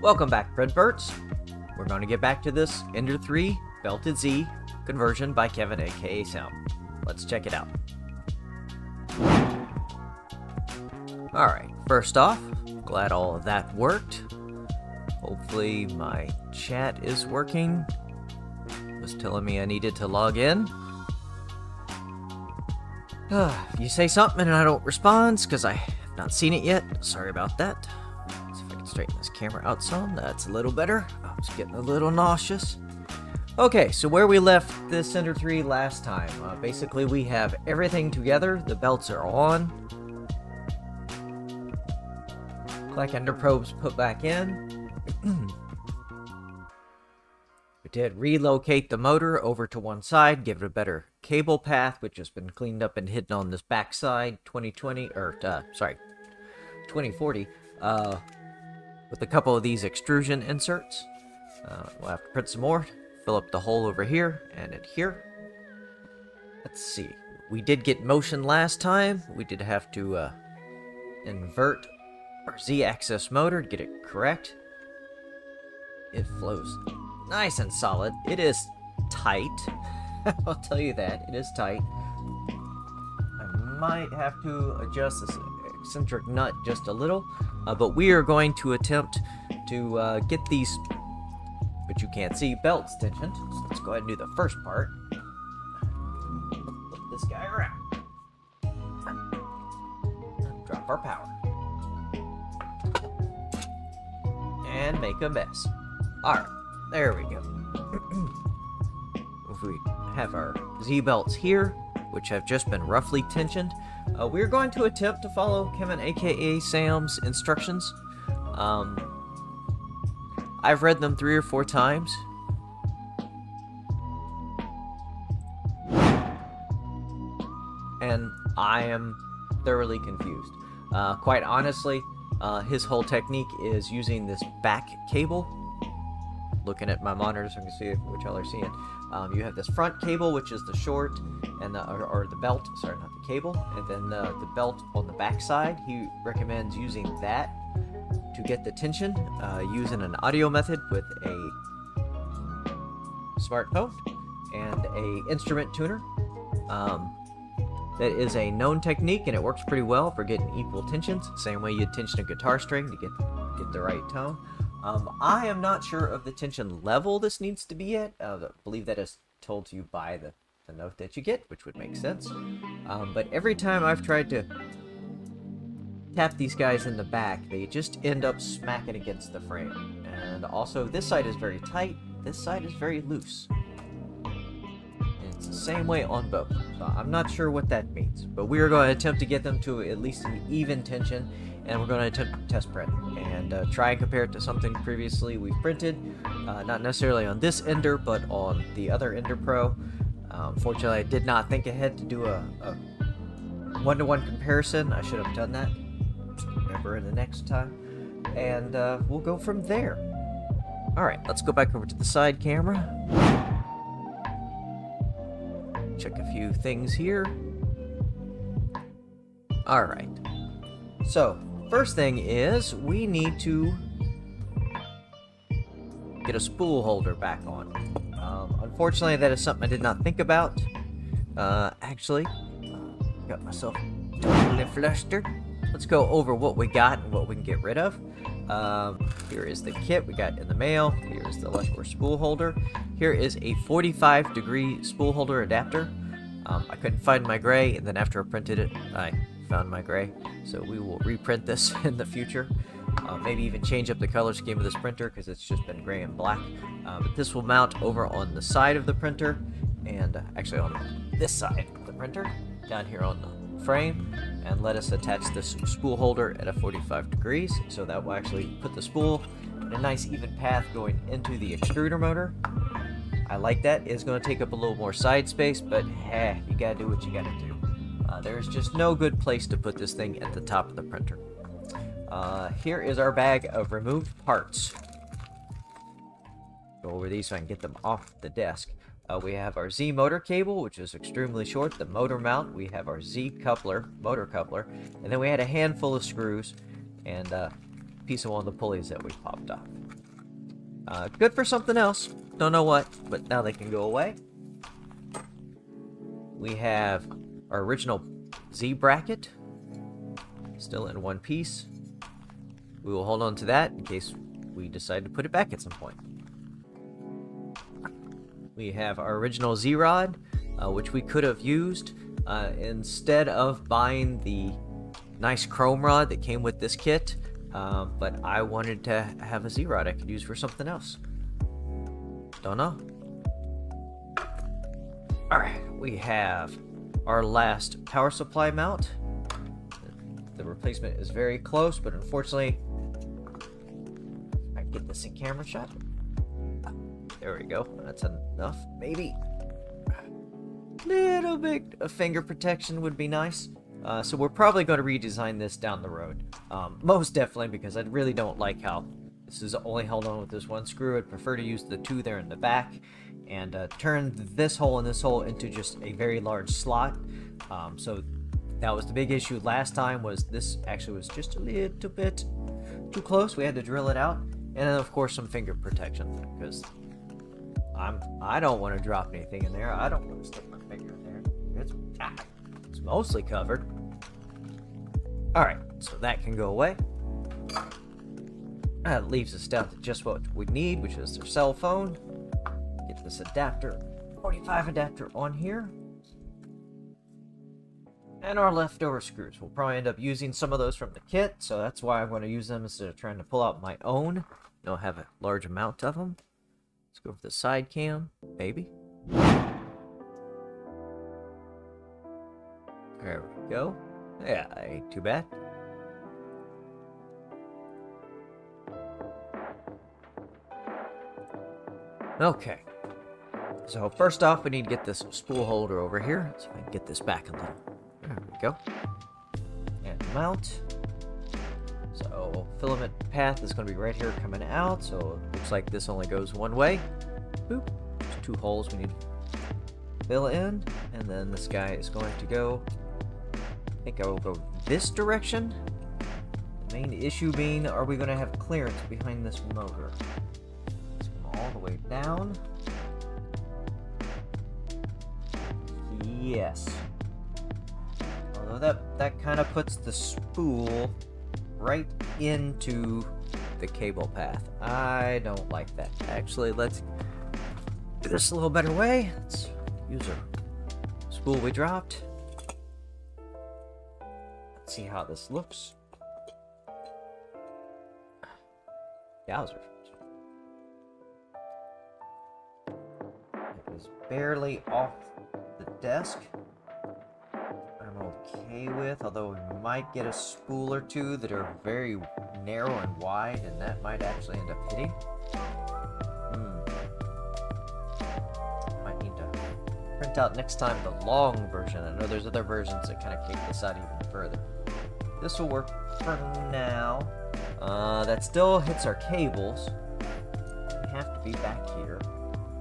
Welcome back, Redbirds. We're going to get back to this Ender 3 Belted Z conversion by KevinAkaSam's. Let's check it out. Alright, first off, glad all of that worked. Hopefully my chat is working. It was telling me I needed to log in. If you say something and I don't respond, it's because I have not seen it yet. Sorry about that. Let's see if I can straighten this camera out some. That's a little better. I was getting a little nauseous. Okay, so where we left this Ender 3 last time. Basically, we have everything together. The belts are on. Like Ender probes put back in. We did relocate the motor over to one side, give it a better cable path, which has been cleaned up and hidden on this back side. 2040, with a couple of these extrusion inserts. We'll have to print some more, fill up the hole over here and in here. Let's see. We did get motion last time. We did have to invert our Z-axis motor to get it correct. It flows nice and solid. It is tight. I'll tell you that. It is tight. I might have to adjust this eccentric nut just a little, but we are going to attempt to get these, but you can't see, belts tensioned. So let's go ahead and do the first part. Flip this guy around. Drop our power. And make a mess. Alright, there we go. If we have our Z-belts here, which have just been roughly tensioned, we're going to attempt to follow KevinAkaSam's instructions. I've read them 3 or 4 times. And I am thoroughly confused. Quite honestly, his whole technique is using this back cable. Looking at my monitor so I can see what y'all are seeing. You have this front cable, which is the short, and or the belt. Sorry, not the cable. And then the belt on the back side. He recommends using that to get the tension, using an audio method with a smartphone and a instrument tuner. That is a known technique, and it works pretty well for getting equal tensions. Same way you'd tension a guitar string to get the right tone. I am not sure of the tension level this needs to be at. I believe that is told to you by the note that you get, which would make sense. But every time I've tried to tap these guys in the back, they just end up smacking against the frame. And also, this side is very tight, this side is very loose. It's the same way on both, so I'm not sure what that means. But we are going to attempt to get them to at least an even tension, and we're going to attempt to test print and try and compare it to something previously we've printed. Not necessarily on this Ender, but on the other Ender Pro. Fortunately, I did not think ahead to do a one-to-one comparison. I should have done that. Remember in the next time. And we'll go from there. Alright, let's go back over to the side camera. Check a few things here. Alright. So, first thing is, we need to get a spool holder back on. Unfortunately, that is something I did not think about. Actually, got myself totally flustered. Let's go over what we got and what we can get rid of. Here is the kit we got in the mail. Here is the electrical spool holder. Here is a 45-degree spool holder adapter. I couldn't find my gray, and then after I printed it, I found my gray. So we will reprint this in the future. Maybe even change up the color scheme of this printer because it's just been gray and black. But this will mount over on the side of the printer, and actually on this side of the printer, down here on the frame, and let us attach this spool holder at a 45 degrees, so that will actually put the spool in a nice even path going into the extruder motor. I like that. It's going to take up a little more side space, but hey, you gotta do what you gotta do. There's just no good place to put this thing at the top of the printer. Here is our bag of removed parts. Go over these so I can get them off the desk. We have our Z motor cable, which is extremely short, the motor mount. We have our Z coupler, motor coupler, and then we had a handful of screws, and piece of one of the pulleys that we popped off. Good for something else. Don't know what, but now they can go away. We have our original Z bracket, still in one piece. We will hold on to that in case we decide to put it back at some point. We have our original Z-rod, which we could have used instead of buying the nice chrome rod that came with this kit, but I wanted to have a Z-rod I could use for something else. Don't know. Alright, we have our last power supply mount. The replacement is very close, but unfortunately, I can get this in camera shot. There we go. That's enough, maybe. Little bit of finger protection would be nice. So we're probably going to redesign this down the road. Most definitely, because I really don't like how this is only held on with this one screw. I'd prefer to use the two there in the back and turn this hole and this hole into just a very large slot. So that was the big issue last time, was this actually was just a little bit too close. We had to drill it out. And then of course some finger protection, because I don't want to drop anything in there. I don't want to stick my finger in there. It's mostly covered. Alright, so that can go away. That leaves us down to just what we need, which is their cell phone. Get this adapter, 45 adapter on here. And our leftover screws. We'll probably end up using some of those from the kit, so that's why I'm going to use them instead of trying to pull out my own. I don't have a large amount of them. Let's go for the side cam, maybe. There we go. Yeah, ain't too bad. Okay. So first off, we need to get this spool holder over here. Let's see if I can get this back a little. There we go. And mount. So filament path is going to be right here coming out. So it looks like this only goes one way. Boop. There's two holes we need to fill in. And then this guy is going to go, I think I will go this direction. The main issue being, are we going to have clearance behind this motor? Let's come all the way down. Yes. Although that kind of puts the spool right into the cable path. I don't like that. Actually, let's do this a little better way. Let's use our spool we dropped. Let's see how this looks. Yowzers. It is barely off the desk. I'm okay with, although we might get a spool or two that are very narrow and wide, and that might actually end up hitting. Might need to print out next time the long version. I know there's other versions that kind of kick this out even further. This will work for now. That still hits our cables. They have to be back here.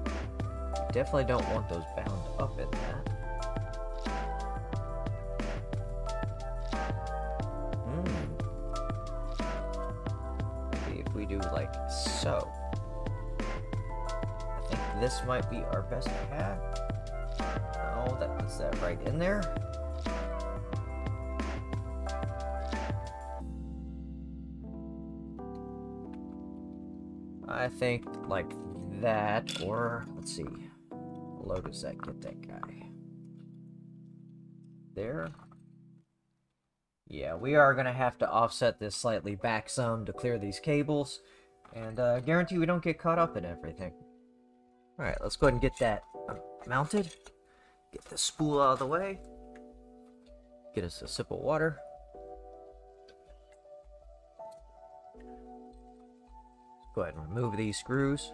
We definitely don't want those bound up in that. See if we do like so. I think this might be our best path. No, that puts that right in there. I think like that, or let's see, how low does that get that guy? There. Yeah, we are going to have to offset this slightly back some to clear these cables, and guarantee we don't get caught up in everything. Alright, let's go ahead and get that mounted. Get the spool out of the way. Get us a sip of water. Go ahead and remove these screws.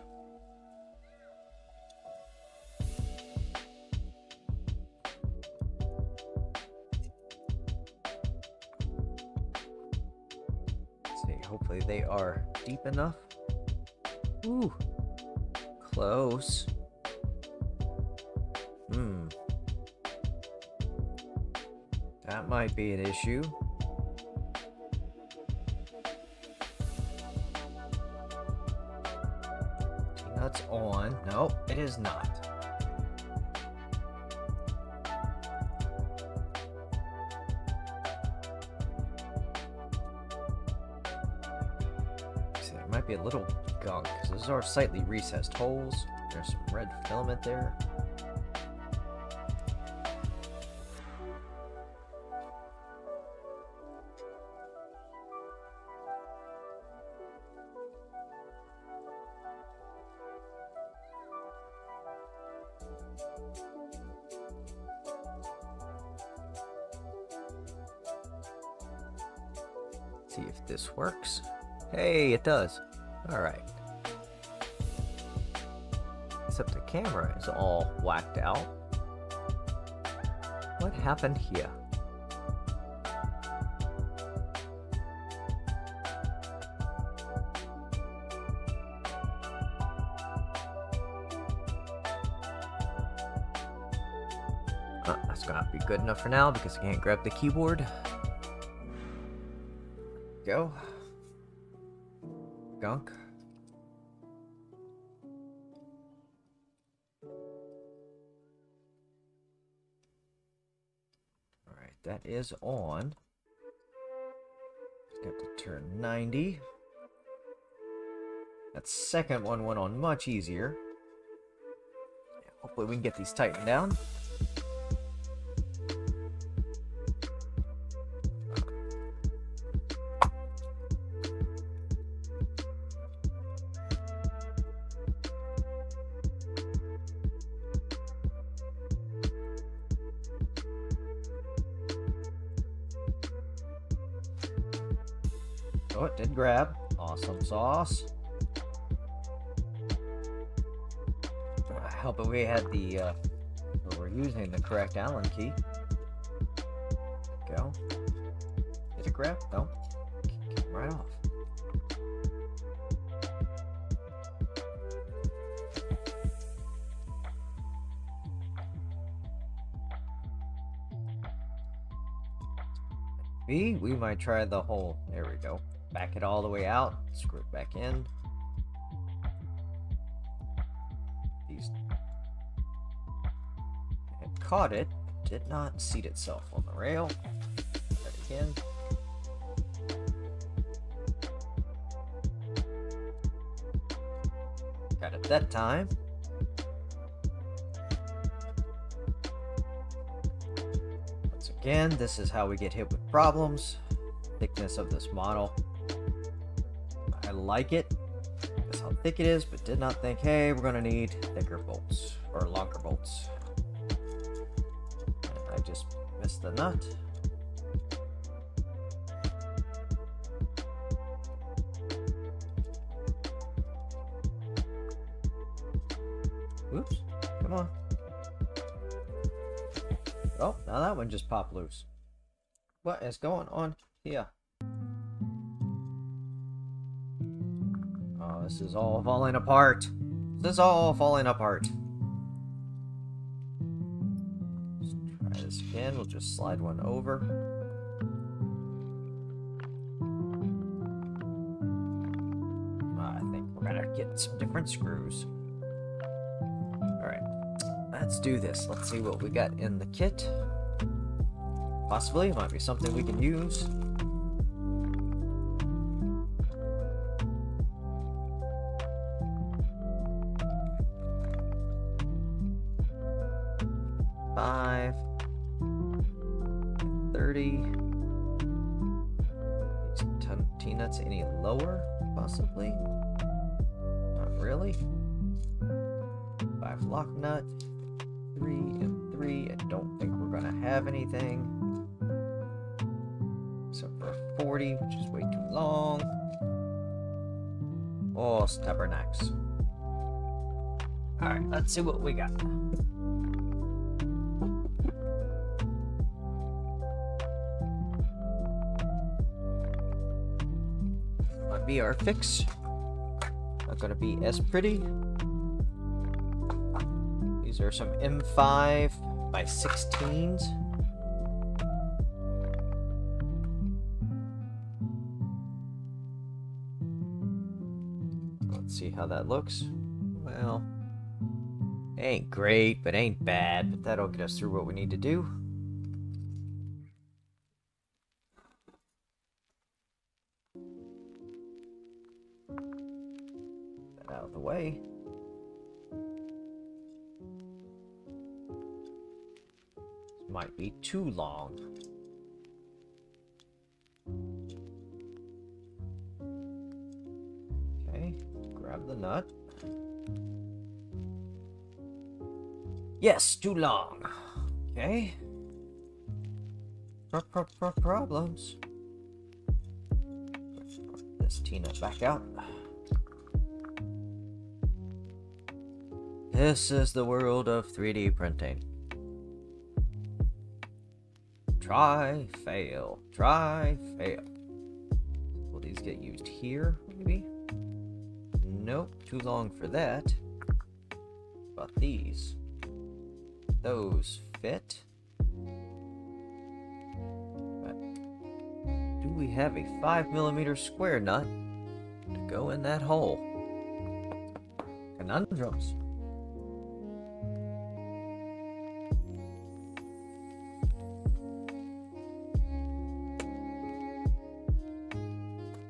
Let's see, hopefully they are deep enough. Ooh, close. That might be an issue. that's on. Nope, it is not. See, there might be a little gunk, because those are slightly recessed holes. There's some red filament there. See if this works. Hey, it does. Alright. Except the camera is all whacked out. What happened here? That's gonna have to be good enough for now because I can't grab the keyboard. Go. Gunk. Alright, that is on. Got to turn 90. That second one went on much easier. Hopefully we can get these tightened down. Oh, it did grab. Awesome sauce. Hoping we had the, we're using the correct Allen key. Go. Did it grab? No. Came right off. We might try the whole, there we go. Back it all the way out, screw it back in. These it caught it, did not seat itself on the rail. Try it again. Got it that time. Once again, this is how we get hit with problems. Thickness of this model. I like it. That's how thick it is, but did not think, hey, we're gonna need thicker bolts or longer bolts. And I just missed the nut. Oops, come on. Oh, now that one just popped loose. What is going on here? Oh, this is all falling apart. This is all falling apart. Let's try this again. We'll just slide one over. I think we're gonna get some different screws. Alright, let's do this. Let's see what we got in the kit. Possibly, it might be something we can use. $5, $30. T-nuts any lower? Possibly. Not really. 5 lock nut. 3 and 3. I don't think we're gonna have anything. So for 40, which is way too long. Oh, stubbornax. Alright, let's see what we got. Might be our fix. Not gonna be as pretty. These are some M5 by 16s. See how that looks. Well, ain't great, but ain't bad. But that'll get us through what we need to do. Get out of the way. This might be too long. Okay, grab the nut. Yes, too long. Okay. Problems. This T-nut back out. This is the world of 3D printing. Try, fail. Try, fail. Will these get used here, maybe? Nope, too long for that. But these. Those fit. But do we have a 5mm square nut to go in that hole? Conundrums.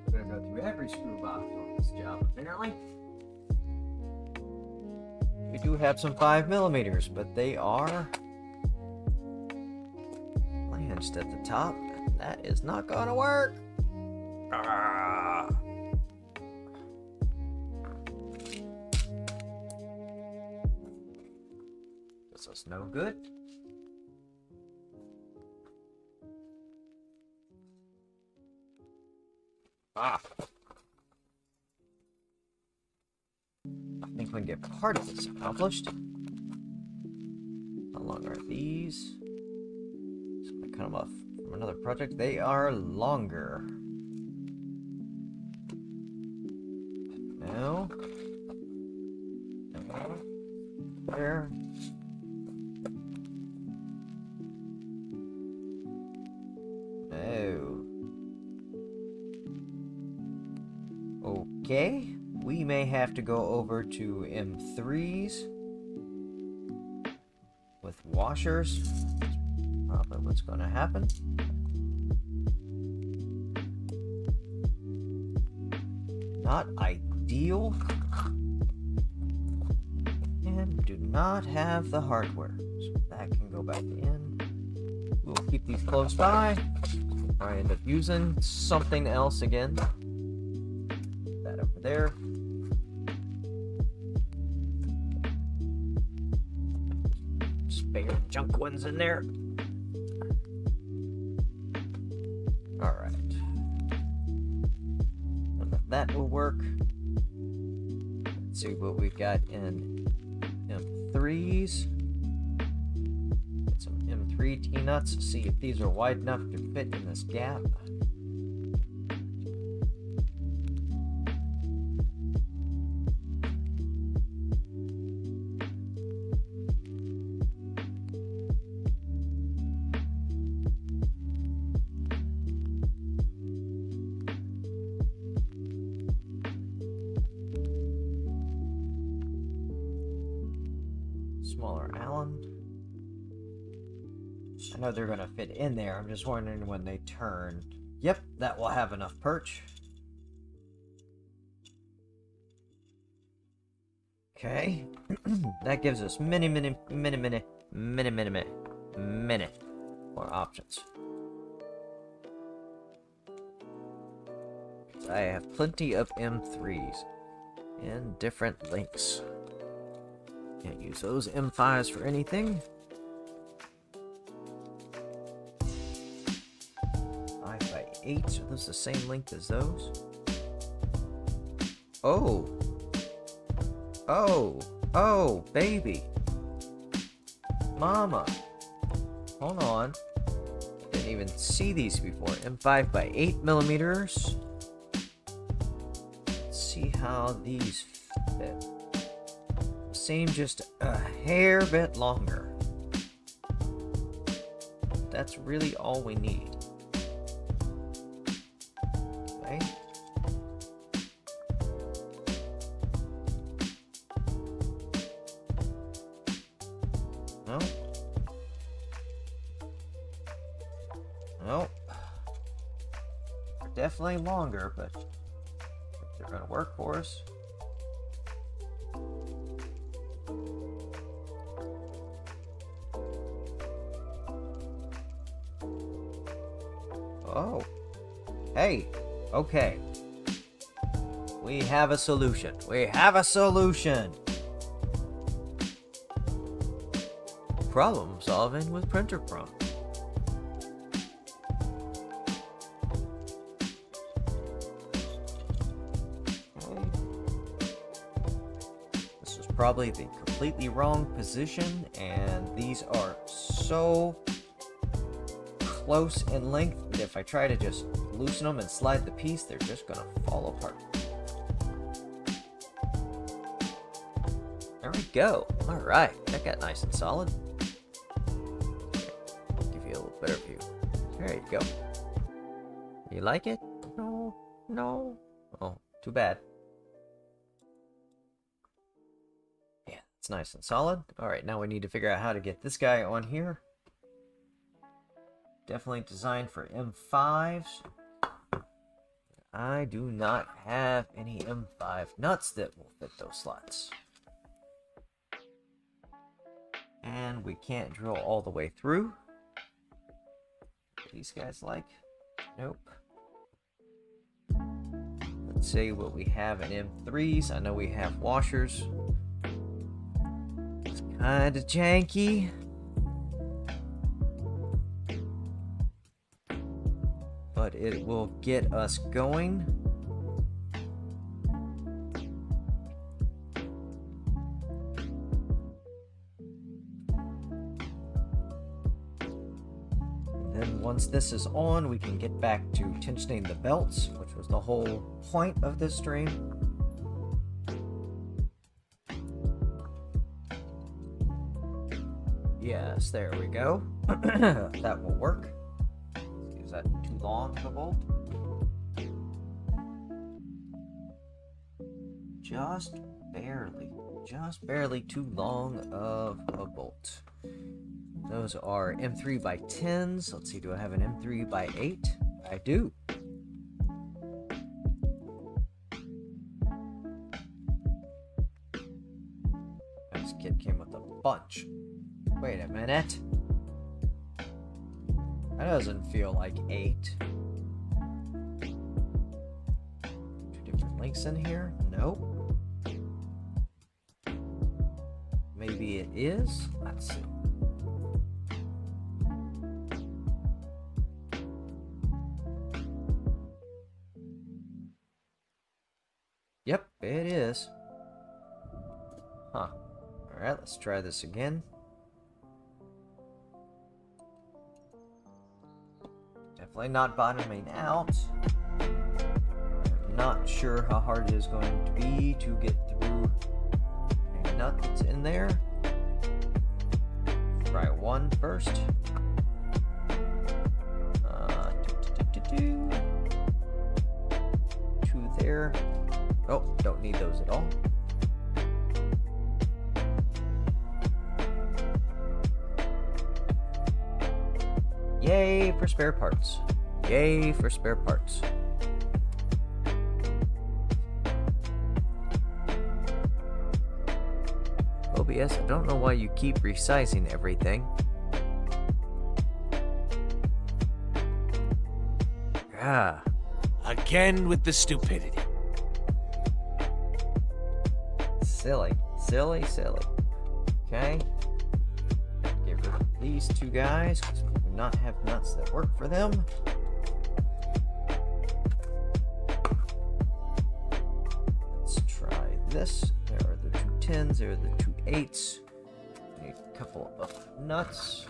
We're gonna go through every screw box on this job, apparently. We do have some 5mm, but they are flanged at the top. That is not gonna work. This is no good. I think we can get part of this accomplished. How long are these? So I cut them off from another project. They are longer. No. There. No. Okay. We may have to go over to M3s with washers. That's probably what's going to happen. Not ideal. And do not have the hardware. So that can go back in. We'll keep these close by. I end up using something else again. That over there. Spare junk ones in there. Alright. That will work. Let's see what we've got in M3s. Get some M3 T-nuts. See if these are wide enough to fit in this gap. Smaller Allen. I know they're going to fit in there. I'm just wondering when they turn. Yep, that will have enough perch. Okay. That gives us many more options. I have plenty of M3s in different lengths. Can't use those M5s for anything. 5x8, are those the same length as those? Oh! Oh! Oh, baby! Mama! Hold on. Didn't even see these before. M5x8mm. Let's see how these fit. Seem just a hair bit longer. That's really all we need. Okay. definitely longer, but they're gonna work for us. Oh. Hey. Okay. We have a solution. We have a solution. Problem solving with printer prompt. This is probably the completely wrong position, and these are so close in length that if I try to just loosen them and slide the piece, they're just gonna fall apart. There we go. Alright, that got nice and solid. Give you a little better view. There you go. You like it? No. No. Oh, too bad. Yeah, it's nice and solid. Alright, now we need to figure out how to get this guy on here. Definitely designed for M5s. I do not have any M5 nuts that will fit those slots. And we can't drill all the way through. What these guys like? Nope. Let's see what we have in M3s. I know we have washers. It's kind of janky. But it will get us going. And then once this is on, we can get back to tensioning the belts, which was the whole point of this stream. Yes, there we go. That will work. Is that too long of a bolt? Just barely too long of a bolt. Those are M3 by 10s. Let's see, do I have an M3 by 8? I do. This kit came with a bunch. Wait a minute. That doesn't feel like 8. 2 different links in here? Nope. Maybe it is? Let's see. Yep, it is. Huh. Alright, let's try this again. Definitely not bottoming out. I'm not sure how hard it is going to be to get through a nut that's in there. Try one first. Two there. Oh, don't need those at all. Yay for spare parts. Yay for spare parts. OBS, I don't know why you keep resizing everything. Ah. Again with the stupidity. Silly. Silly, silly. Okay. Get rid of these two guys, because we do not have nuts that work for them. Let's try this. There are the 2 10s, there are the 2 8s. Need a couple of nuts.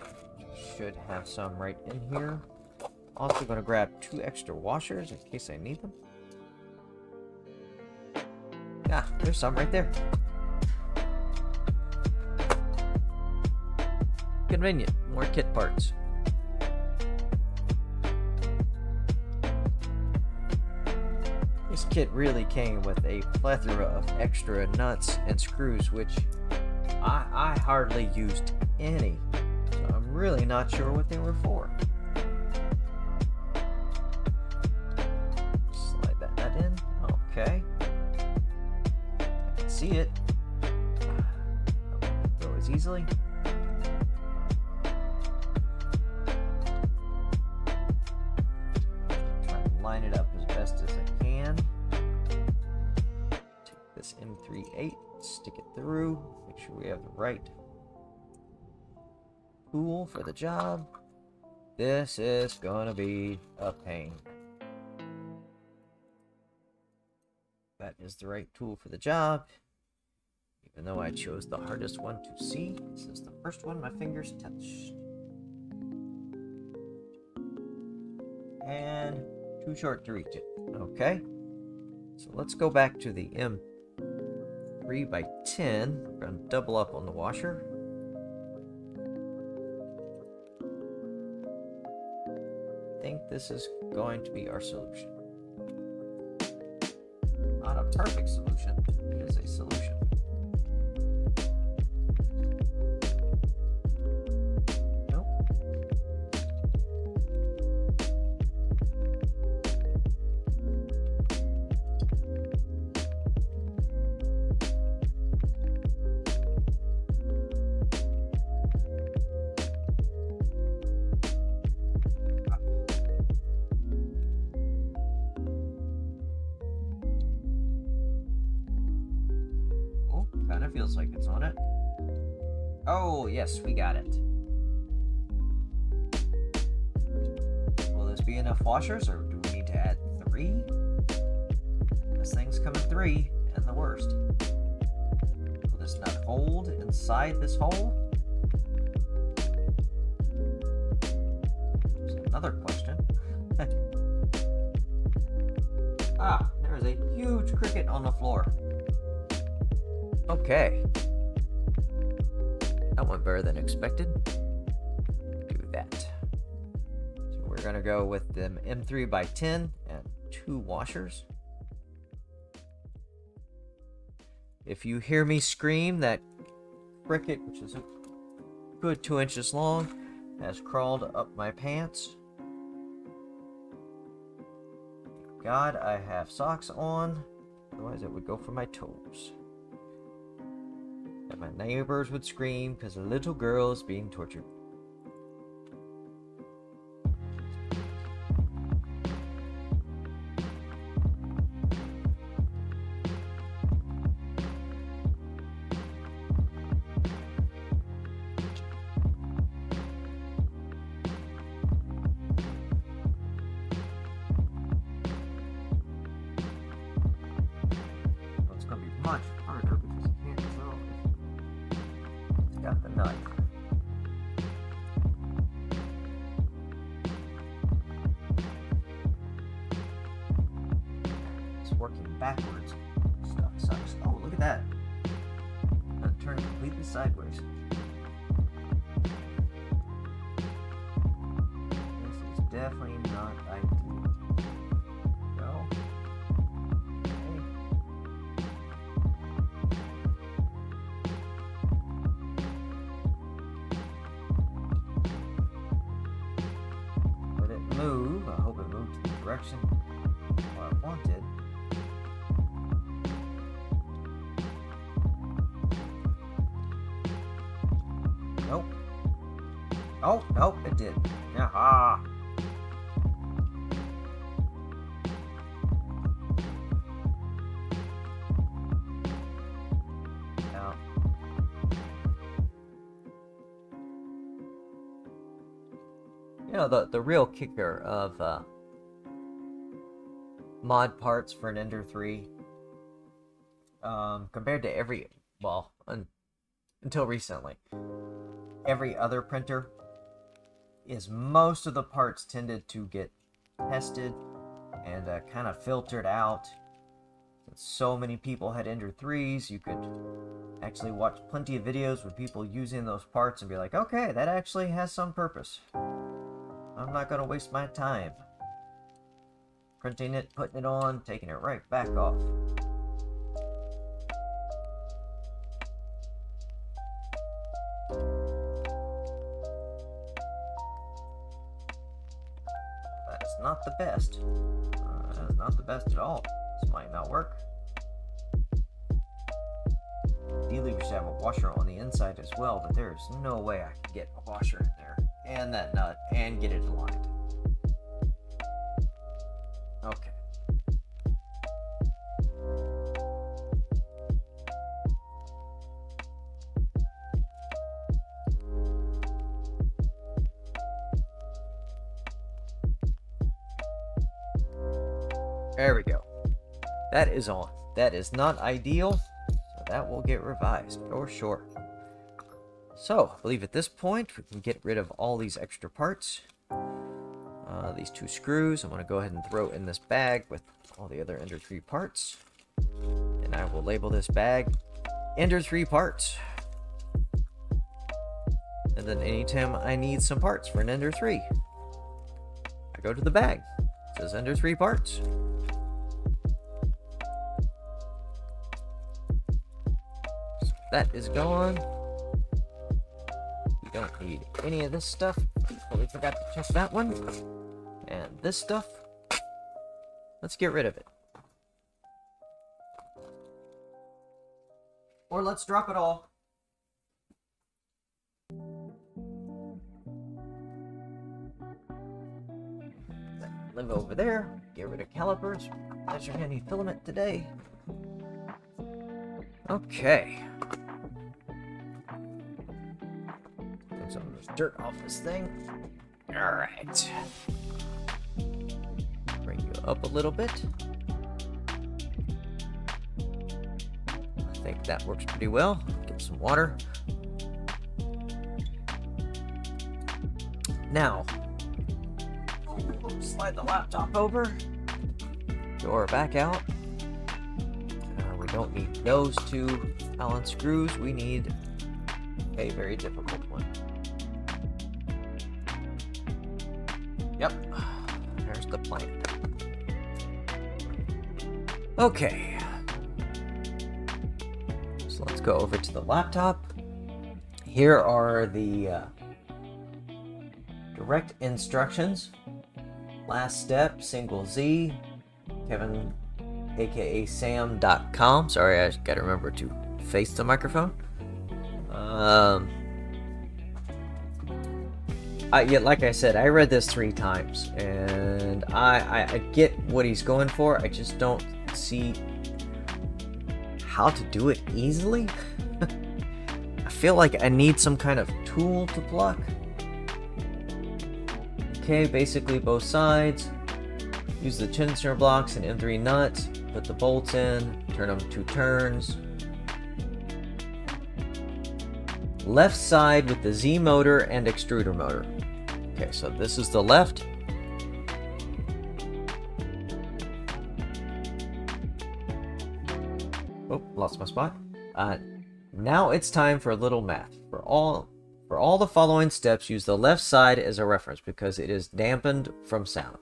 Should have some right in here. Also going to grab 2 extra washers in case I need them. Ah, there's some right there. Convenient. More kit parts. This kit really came with a plethora of extra nuts and screws, which I hardly used any. So I'm really not sure what they were for. Okay. I can see it. Go as easily. Try to line it up as best as I can. Take this M38, stick it through, make sure we have the right tool for the job. This is gonna be a pain. That is the right tool for the job. Even though I chose the hardest one to see, this is the first one my fingers touched. And too short to reach it. Okay. So let's go back to the M3x10. We're gonna double up on the washer. I think this is going to be our solution. Not a perfect solution, it is a solution. Nope. Kind of feels like it's on it. Oh, yes, we got it. Will this be enough washers, or do we need to add 3? This thing's coming 3, and the worst. Will this not hold inside this hole? There's another question. Ah, there is a huge cricket on the floor. Okay. That went better than expected. Do that. So we're gonna go with them M3x10 and 2 washers. If you hear me scream, that cricket, which is a good 2 inches long, has crawled up my pants. God, I have socks on, otherwise it would go for my toes. And my neighbors would scream because a little girl is being tortured. Well, it's going to be much harder because you can't tell. Got the nut. It's working backwards. Stuff sucks. Oh, look at that. That turned completely sideways. This is definitely not ideal. Go. Okay. Let it move. I hope it moved to the direction I wanted. Nope. Oh, nope, it did. Aha! Now, you know, the real kicker of mod parts for an Ender 3, compared to until recently, every other printer, is most of the parts tended to get tested and kind of filtered out. Since so many people had Ender 3s, you could actually watch plenty of videos with people using those parts and be like, okay, that actually has some purpose. I'm not going to waste my time printing it, putting it on, taking it right back off. That's not the best. That's not the best at all. This might not work. Ideally, we should have a washer on the inside as well, but there's no way I can get a washer in there and that nut and get it aligned. Okay. There we go. That is on. That is not ideal, so that will get revised for sure. So, I believe at this point we can get rid of all these extra parts. These 2 screws, I'm going to go ahead and throw in this bag with all the other Ender 3 parts. And I will label this bag Ender 3 parts. And then anytime I need some parts for an Ender 3, I go to the bag. It says Ender 3 parts. So that is gone. We don't need any of this stuff. Totally forgot to check that one. And this stuff, let's get rid of it. Or let's drop it all. Live over there. Get rid of calipers. Measure any filament today. Okay. Get some of this dirt off this thing. Alright. Bring you up a little bit. I think that works pretty well. Get some water. Now, slide the laptop over. Door back out. We don't need those 2 Allen screws. We need a very difficult one. Yep, there's the plank. Okay. So let's go over to the laptop. Here are the direct instructions. Last step, single Z, KevinAkaSam.com. Sorry, I gotta remember to face the microphone. Yeah, like I said, I read this 3 times, and I get what he's going for. I just don't see how to do it easily. I feel like I need some kind of tool to pluck. Okay, basically both sides. Use the tensioner blocks and M3 nuts. Put the bolts in. Turn them 2 turns. Left side with the Z motor and extruder motor. Okay, so this is the left. Oh, lost my spot. Now it's time for a little math. For all the following steps, use the left side as a reference because it is dampened from sound.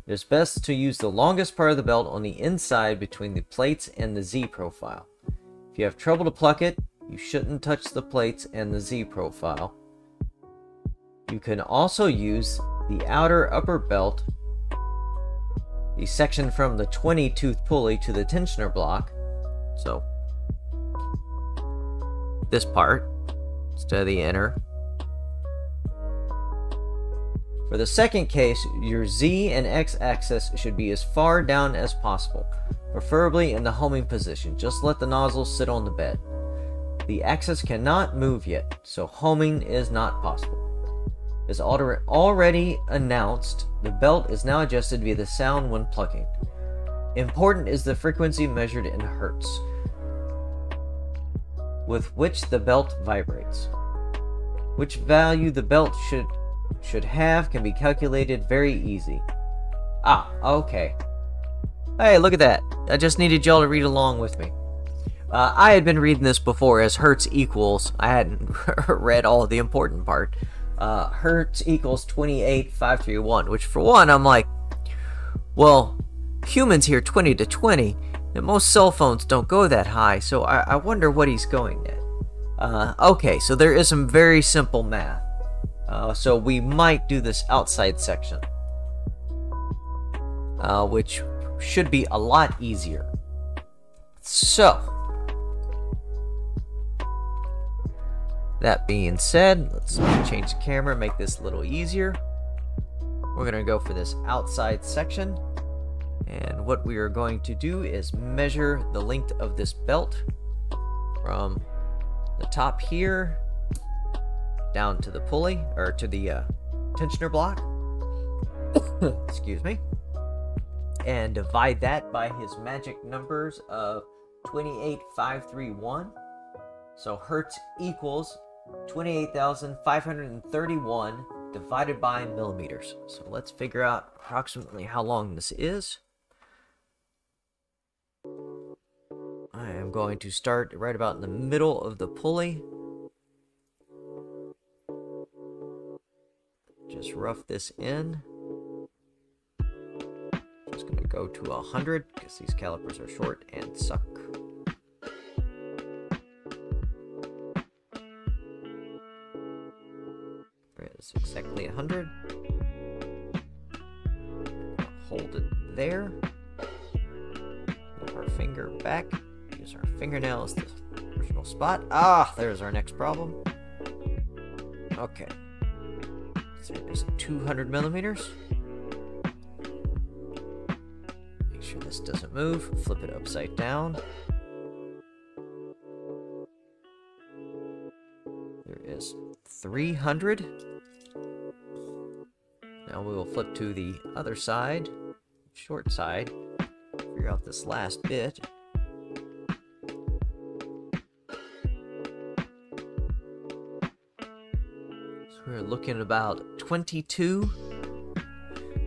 It is best to use the longest part of the belt on the inside between the plates and the Z profile. If you have trouble to pluck it, you shouldn't touch the plates and the Z profile. You can also use the outer upper belt, the section from the 20-tooth pulley to the tensioner block. So, this part instead of the inner. For the second case, your Z and X axis should be as far down as possible, preferably in the homing position. Just let the nozzle sit on the bed. The axis cannot move yet, so homing is not possible. As already announced, the belt is now adjusted via the sound when plucking. Important is the frequency measured in hertz, with which the belt vibrates. Which value the belt should have can be calculated very easy. Ah, okay. Hey, look at that. I just needed y'all to read along with me. I had been reading this before as hertz equals. I hadn't read all of the important part. Hertz equals 28,531, which for one, I'm like, well, humans hear 20 to 20, and most cell phones don't go that high, so I wonder what he's going at. Okay, so there is some very simple math. So we might do this outside section, which should be a lot easier. So, that being said, let's change the camera, make this a little easier. We're going to go for this outside section. And what we are going to do is measure the length of this belt from the top here down to the pulley, or to the tensioner block. Excuse me. And divide that by his magic numbers of 28,531. So hertz equals 28,531 divided by millimeters. So let's figure out approximately how long this is. I am going to start right about in the middle of the pulley. Just rough this in. Just going to go to 100 because these calipers are short and suck. There is exactly 100. Hold it there. Move our finger back. Use our fingernail as the original spot. Ah, there's our next problem. Okay. So there's 200 millimeters. Make sure this doesn't move. Flip it upside down. There is 300. Now we will flip to the other side, short side, figure out this last bit. So we're looking at about 22.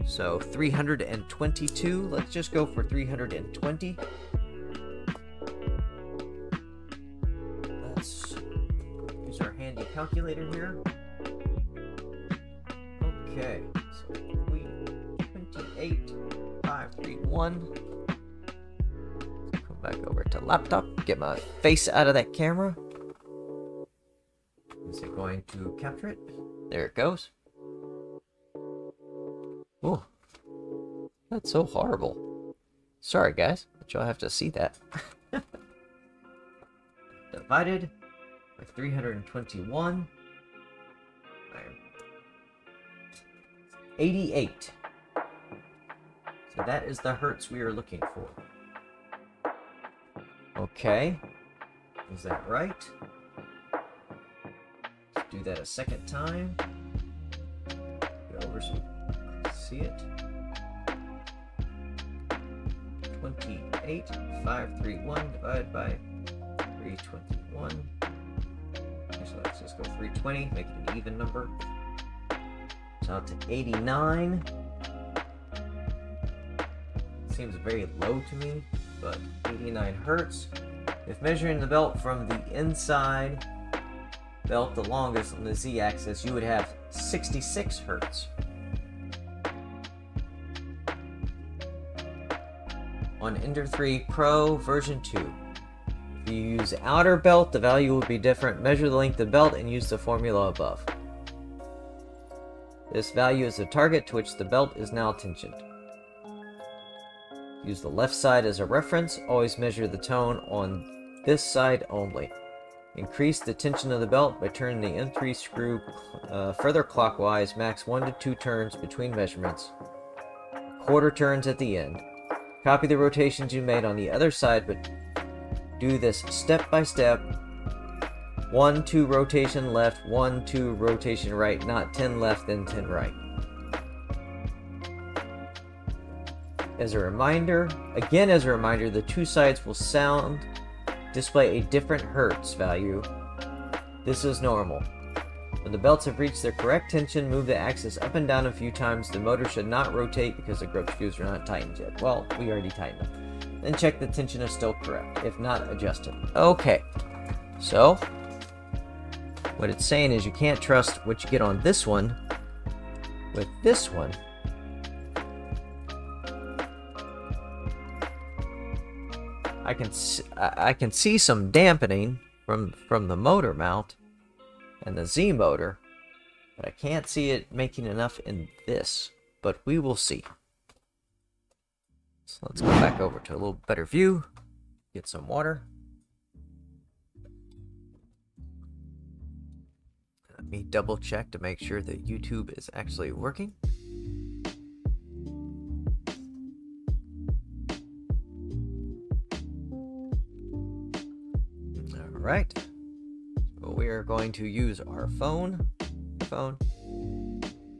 So 322. Let's just go for 320. Let's use our handy calculator here. Okay, so 28,531. Come back over to laptop, get my face out of that camera. Is it going to capture it? There it goes. Oh, that's so horrible. Sorry guys, but you'll have to see that. Divided by 321. 88. So that is the hertz we are looking for. Okay. Is that right? Let's do that a second time. Go over so you can see it. 28,531 divided by 321. So let's just go 320, make it an even number. So out to 89. Seems very low to me, but 89 hertz. If measuring the belt from the inside belt the longest on the z-axis, you would have 66 hertz. On Ender 3 Pro version 2. If you use outer belt, the value will be different. Measure the length of the belt and use the formula above. This value is the target to which the belt is now tensioned. Use the left side as a reference. Always measure the tone on this side only. Increase the tension of the belt by turning the M3 screw further clockwise, max 1 to 2 turns between measurements. Quarter turns at the end. Copy the rotations you made on the other side, but do this step by step. 1, 2 rotation left, 1, 2 rotation right, not 10 left then 10 right. As a reminder, the two sides will display a different hertz value. This is normal. When the belts have reached their correct tension, move the axis up and down a few times. The motor should not rotate because the grip screws are not tightened yet. Well, we already tightened them. Then check the tension is still correct. If not, adjust it. Okay, so what it's saying is you can't trust what you get on this one with this one. I can see some dampening from the motor mount and the Z motor, but I can't see it making enough in this, but we will see. So let's go back over to a little better view. Get some water. Let me double check to make sure that YouTube is actually working. Alright. So we are going to use our phone. Oh,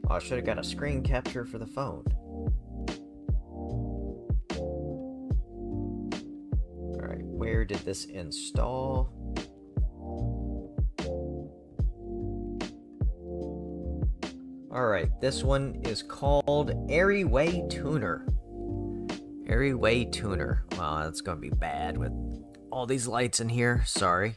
I should have got a screen capture for the phone. Alright, where did this install? Alright, this one is called Airway Tuner. Airway Tuner. Wow, that's gonna be bad with all these lights in here. Sorry.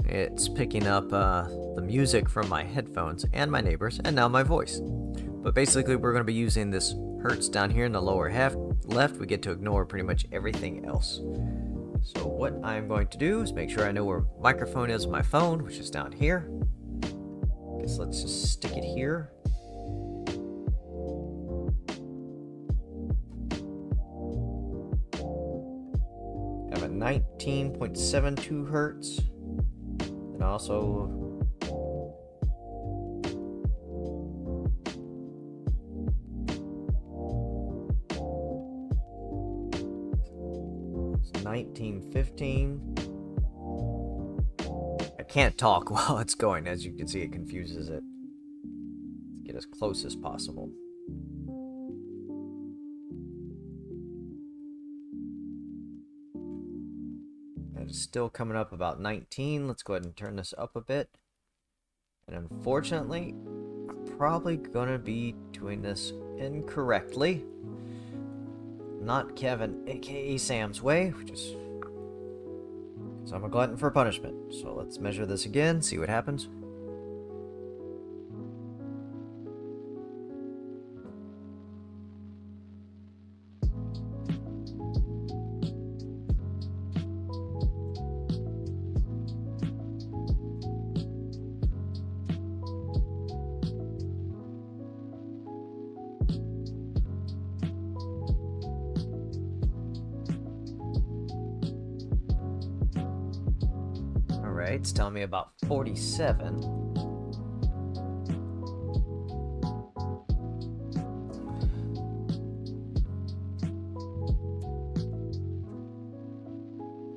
It's picking up the music from my headphones and my neighbors, and now my voice. But basically, we're going to be using this hertz down here in the lower half left. We get to ignore pretty much everything else. So what I'm going to do is make sure I know where microphone is on my phone, which is down here. Guess let's just stick it here. I have a 19.72 hertz. And also it's 1915. I can't talk while it's going, as you can see. It confuses it. Let's get as close as possible. It's still coming up about 19. Let's go ahead and turn this up a bit. And unfortunately, I'm probably gonna be doing this incorrectly. Not Kevin, aka Sam's way, which is because I'm a glutton for punishment. So let's measure this again, see what happens. Alright, it's telling me about 47.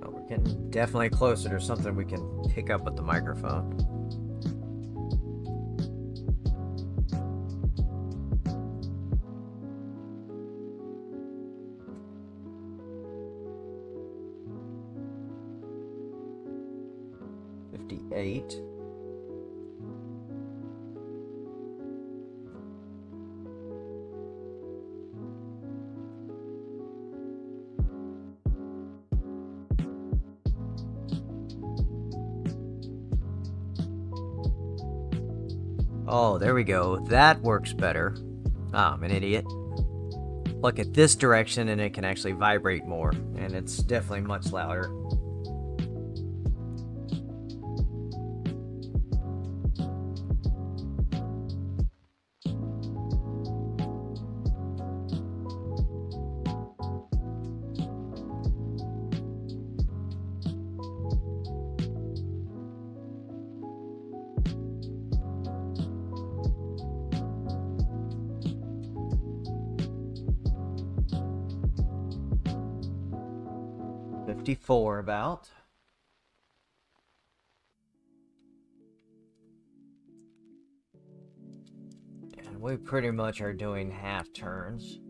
Oh, we're getting definitely closer to something we can pick up with the microphone. Eight. Oh, there we go. That works better. Ah, I'm an idiot. Look at this direction and it can actually vibrate more, and it's definitely much louder. .54 about. And we pretty much are doing half turns.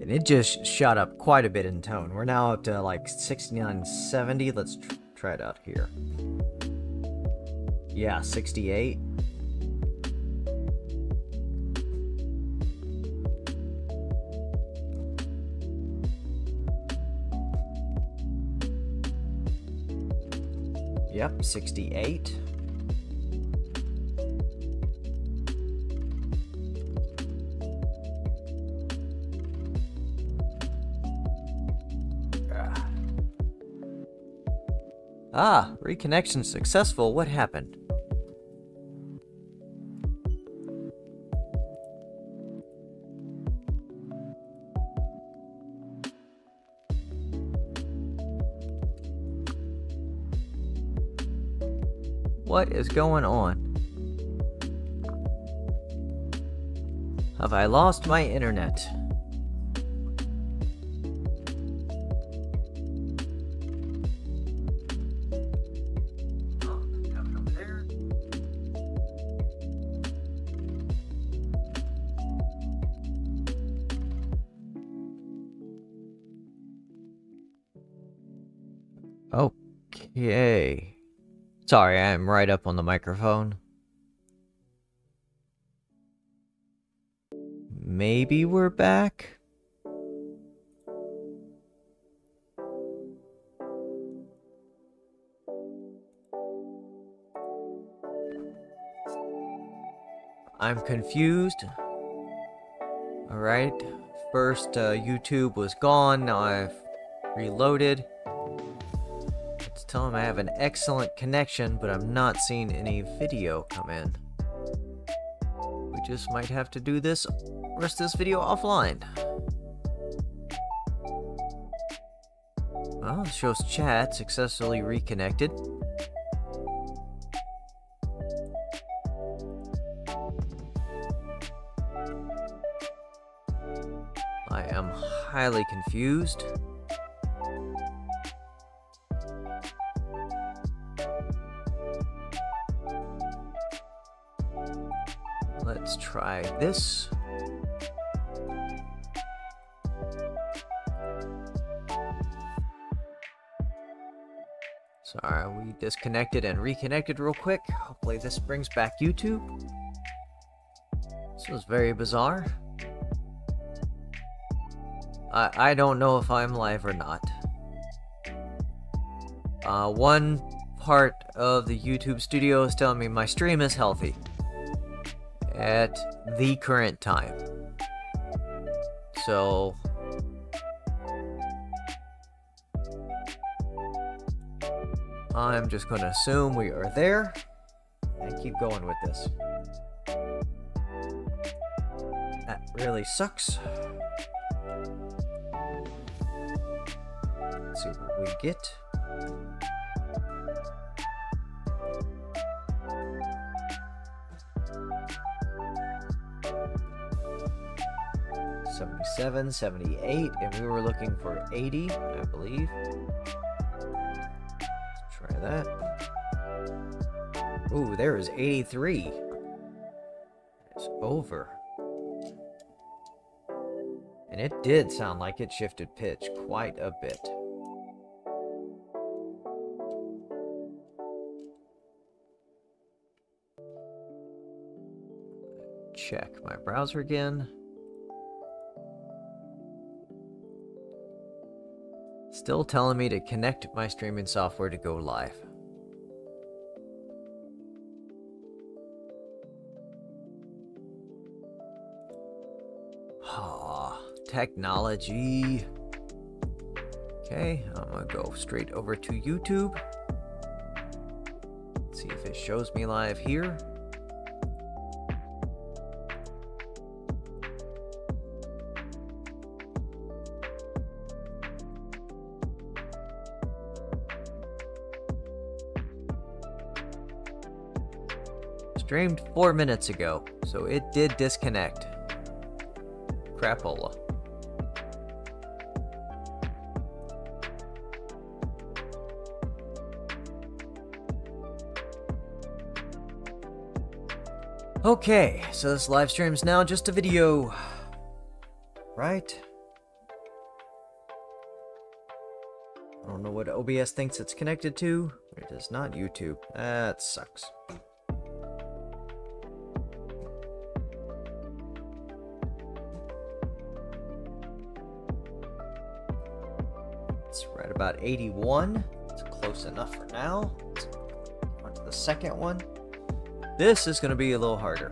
And it just shot up quite a bit in tone. We're now up to like 69.70. Let's try it out here. Yeah, 68. Yep, 68. Ah, reconnection successful. What happened? What is going on? Have I lost my internet? Okay. Sorry, I'm right up on the microphone. Maybe we're back? I'm confused. Alright. First, YouTube was gone. Now I've reloaded. It's telling me I have an excellent connection, but I'm not seeing any video come in. We just might have to do this rest of this video offline. Well, it shows chat successfully reconnected. I am highly confused. Let's try this. Sorry, we disconnected and reconnected real quick. Hopefully this brings back YouTube. This was very bizarre. I don't know if I'm live or not. One part of the YouTube studio is telling me my stream is healthy at the current time. So I'm just going to assume we are there and keep going with this. That really sucks. Let's see what we get. $77, $78, and we were looking for 80, I believe. Let's try that. Ooh, there is 83. It's over. And it did sound like it shifted pitch quite a bit. Check my browser again. Still telling me to connect my streaming software to go live. Technology. Okay, I'm gonna go straight over to YouTube. See if it shows me live here. Streamed 4 minutes ago, so it did disconnect. Crapola. Okay, so this live stream's now just a video, right? I don't know what OBS thinks it's connected to. It is not YouTube. That sucks. It's right about 81. It's close enough for now. Let's go on to the second one. This is going to be a little harder.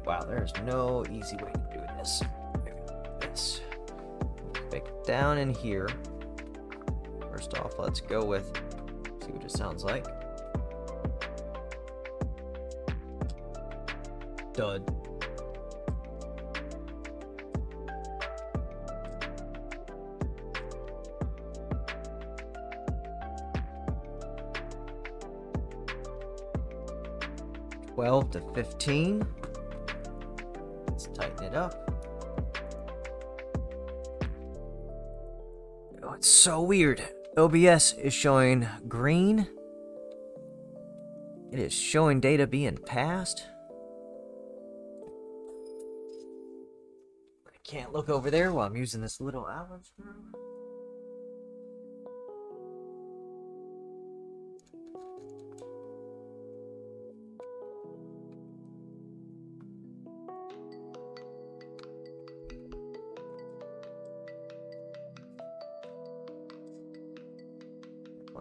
Wow, there's no easy way to do this. Maybe this. Pick down in here. For First off, let's go with, see what it sounds like. Dud. $12 to $15. Let's tighten it up. Oh, it's so weird. OBS is showing green. It is showing data being passed. I can't look over there while I'm using this little Allen screw.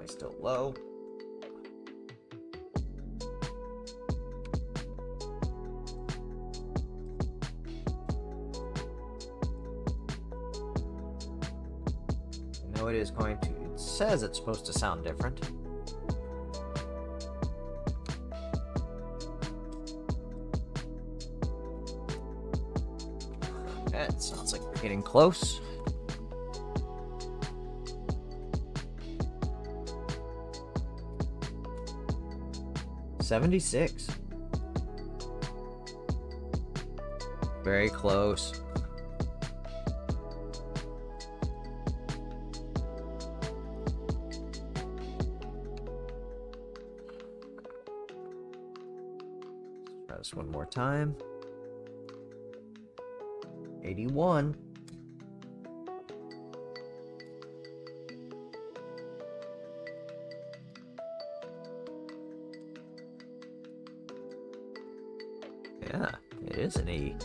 Still low. I know it is going to, it says it's supposed to sound different. That sounds like we're getting close. $76. Very close. Let's try this one more time. 81. Yeah, it is an E.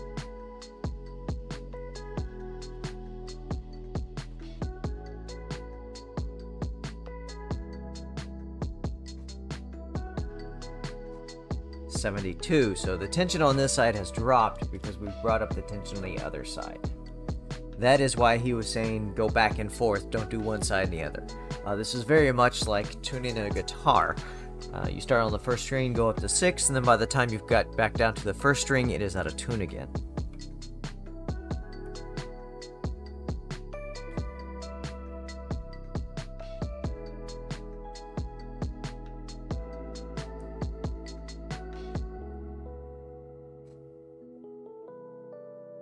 $72. So the tension on this side has dropped because we brought up the tension on the other side. That is why he was saying go back and forth, don't do one side and the other. This is very much like tuning a guitar. You start on the first string, go up to 6, and then by the time you've got back down to the first string, it is out of tune again.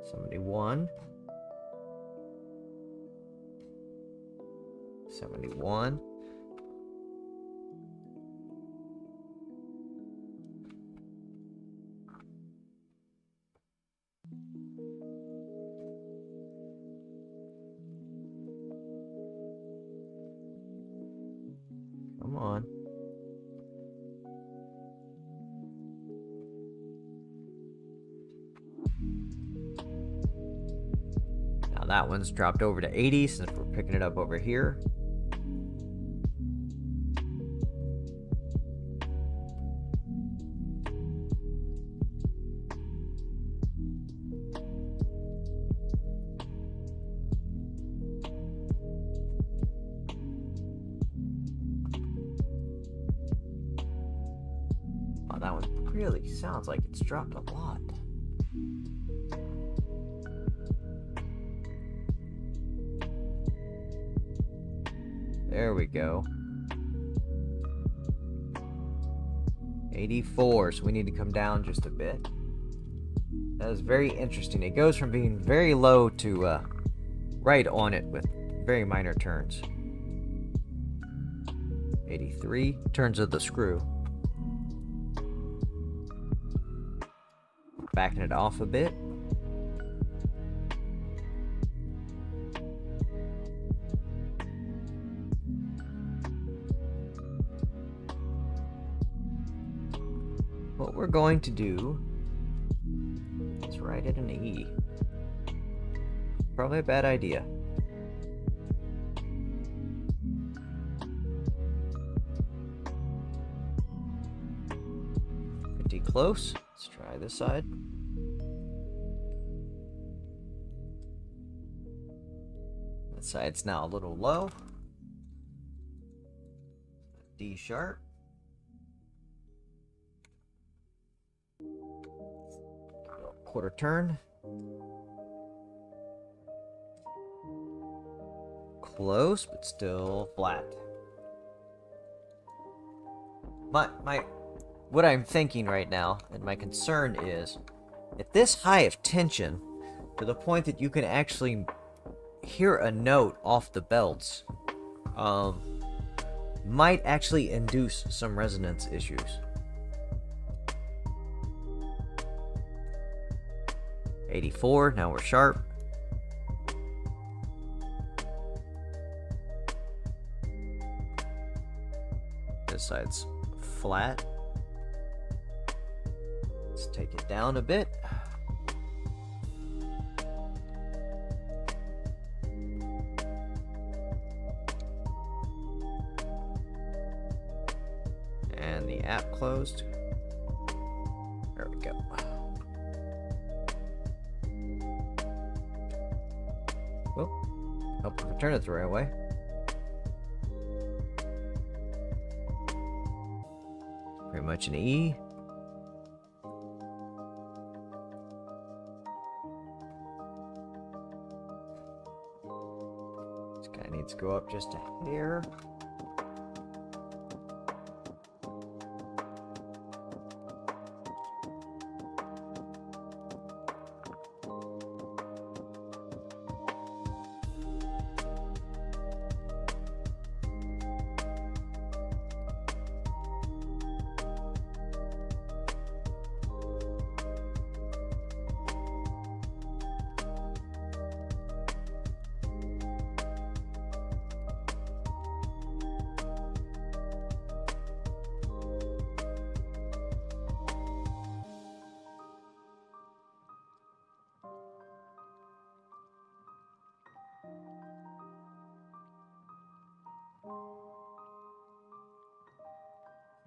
$71. $71. Come on. Now that one's dropped over to 80 since we're picking it up over here. Oh, that one really sounds like it's dropped a lot. There we go. 84, so we need to come down just a bit. That is very interesting. It goes from being very low to right on it with very minor turns. 83, turns of the screw. Backing it off a bit. What we're going to do is write it an E. Probably a bad idea. Pretty close. Let's try this side. That side's now a little low. C sharp. Quarter turn. Close, but still flat. What I'm thinking right now, and my concern is, at this high of tension, to the point that you can actually hear a note off the belts, might actually induce some resonance issues. $84, now we're sharp. This side's flat. Let's take it down a bit. And the app closed. There we go. Whoop. Hope we return it the right way. Pretty much an E. This guy needs to go up just a hair.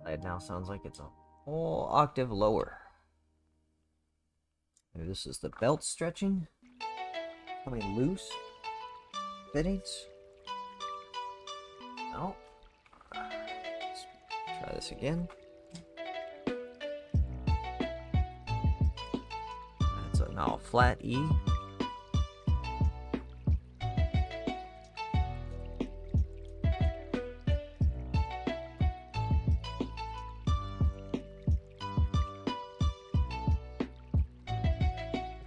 It now sounds like it's a whole octave lower. Maybe this is the belt stretching. Coming loose. Fittings. No. Let's try this again. That's now a flat E.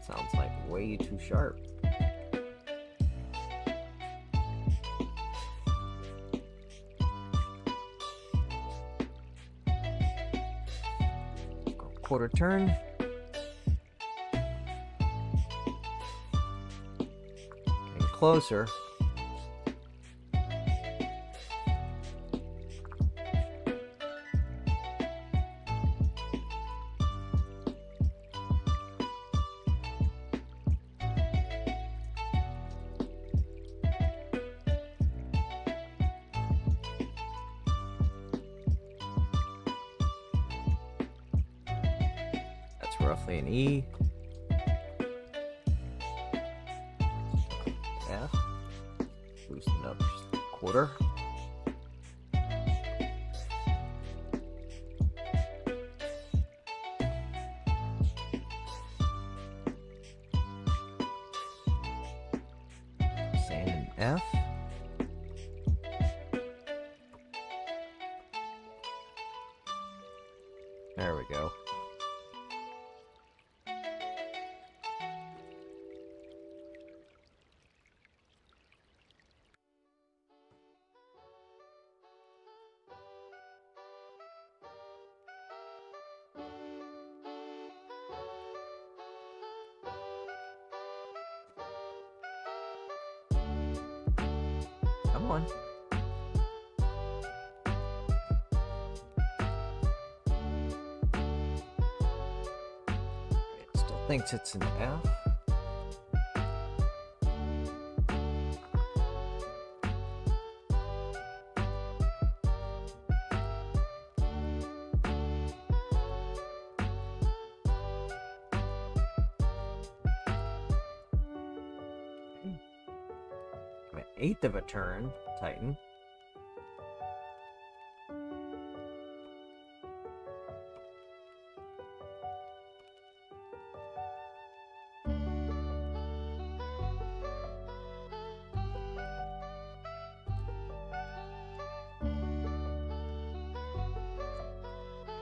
Sounds like way too sharp. Go quarter turn. Getting closer. Roughly an E. F. Loosen up just a quarter. Sand and F. There we go. Come on. It still thinks it's an F. Eighth of a turn, tighten.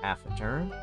half a turn.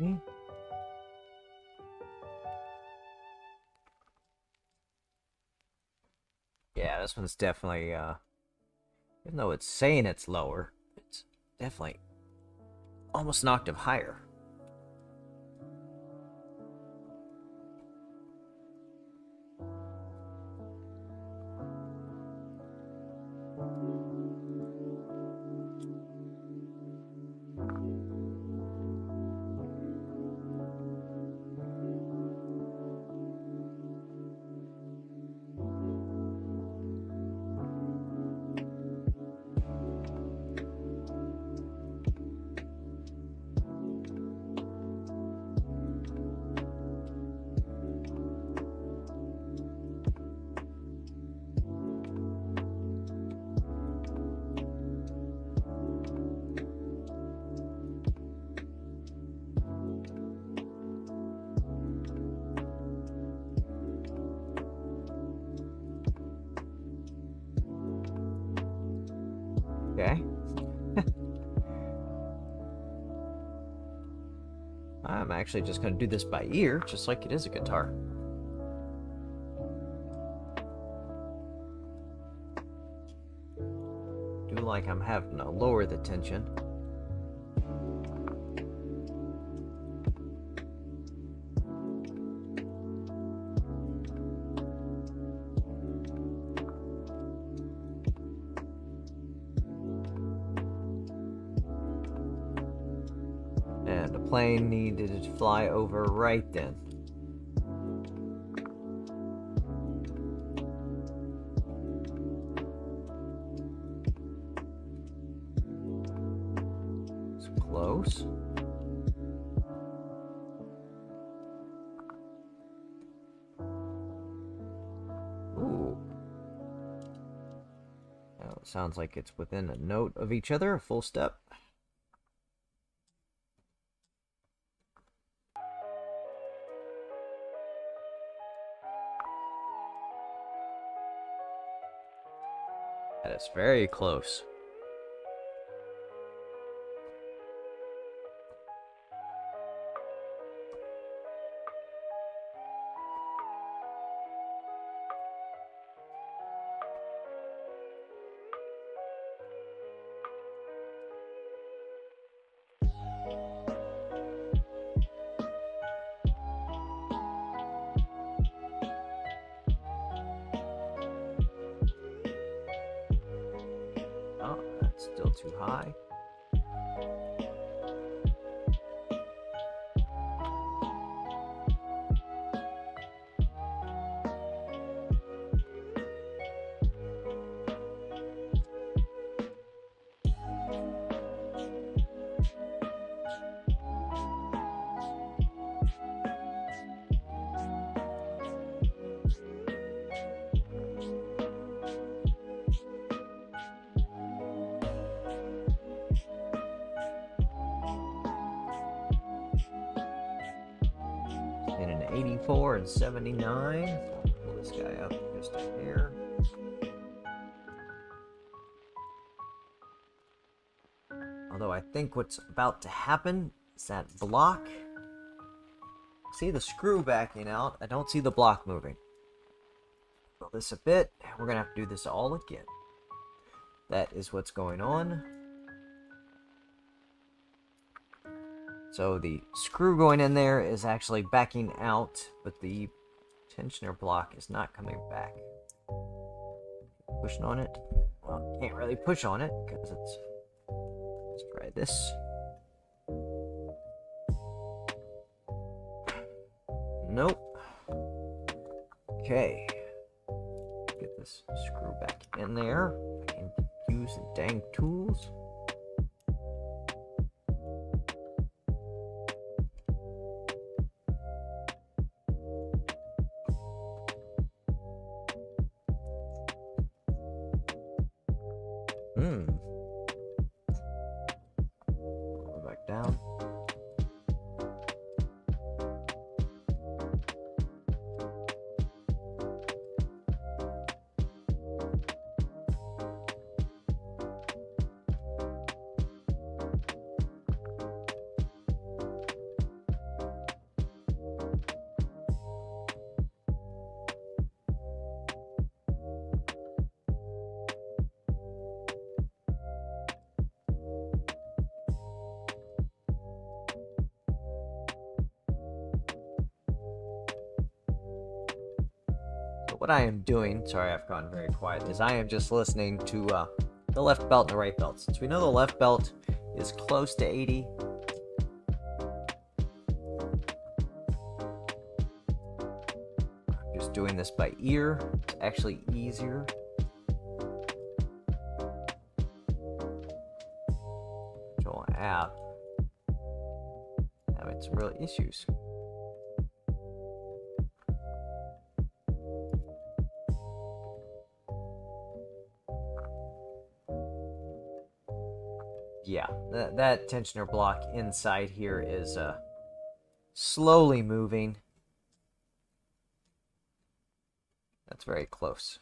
Okay. Yeah, this one's definitely, even though it's saying it's lower, it's definitely almost an octave higher. Okay. I'm actually just going to do this by ear, just like it is a guitar. Do like I'm having to lower the tension. And the plane needed to fly over right then. It's close. Ooh. Now it sounds like it's within a note of each other, a full step. That is very close. Oh, that's still too high. And an 84 and 79. Pull this guy up just a hair. Although I think what's about to happen is that block. See the screw backing out. I don't see the block moving. Pull this a bit. We're gonna have to do this all again. That is what's going on. So the screw going in there is actually backing out, but the tensioner block is not coming back. Pushing on it. Well, can't really push on it because it's... Let's try this. Nope. Okay. Get this screw back in there. I can use the dang tools. Go back down. What I am doing, sorry I've gone very quiet, is I am just listening to the left belt and the right belt. Since we know the left belt is close to 80, I'm just doing this by ear. It's actually easier. Control app having some real issues. Yeah, that tensioner block inside here is slowly moving. That's very close.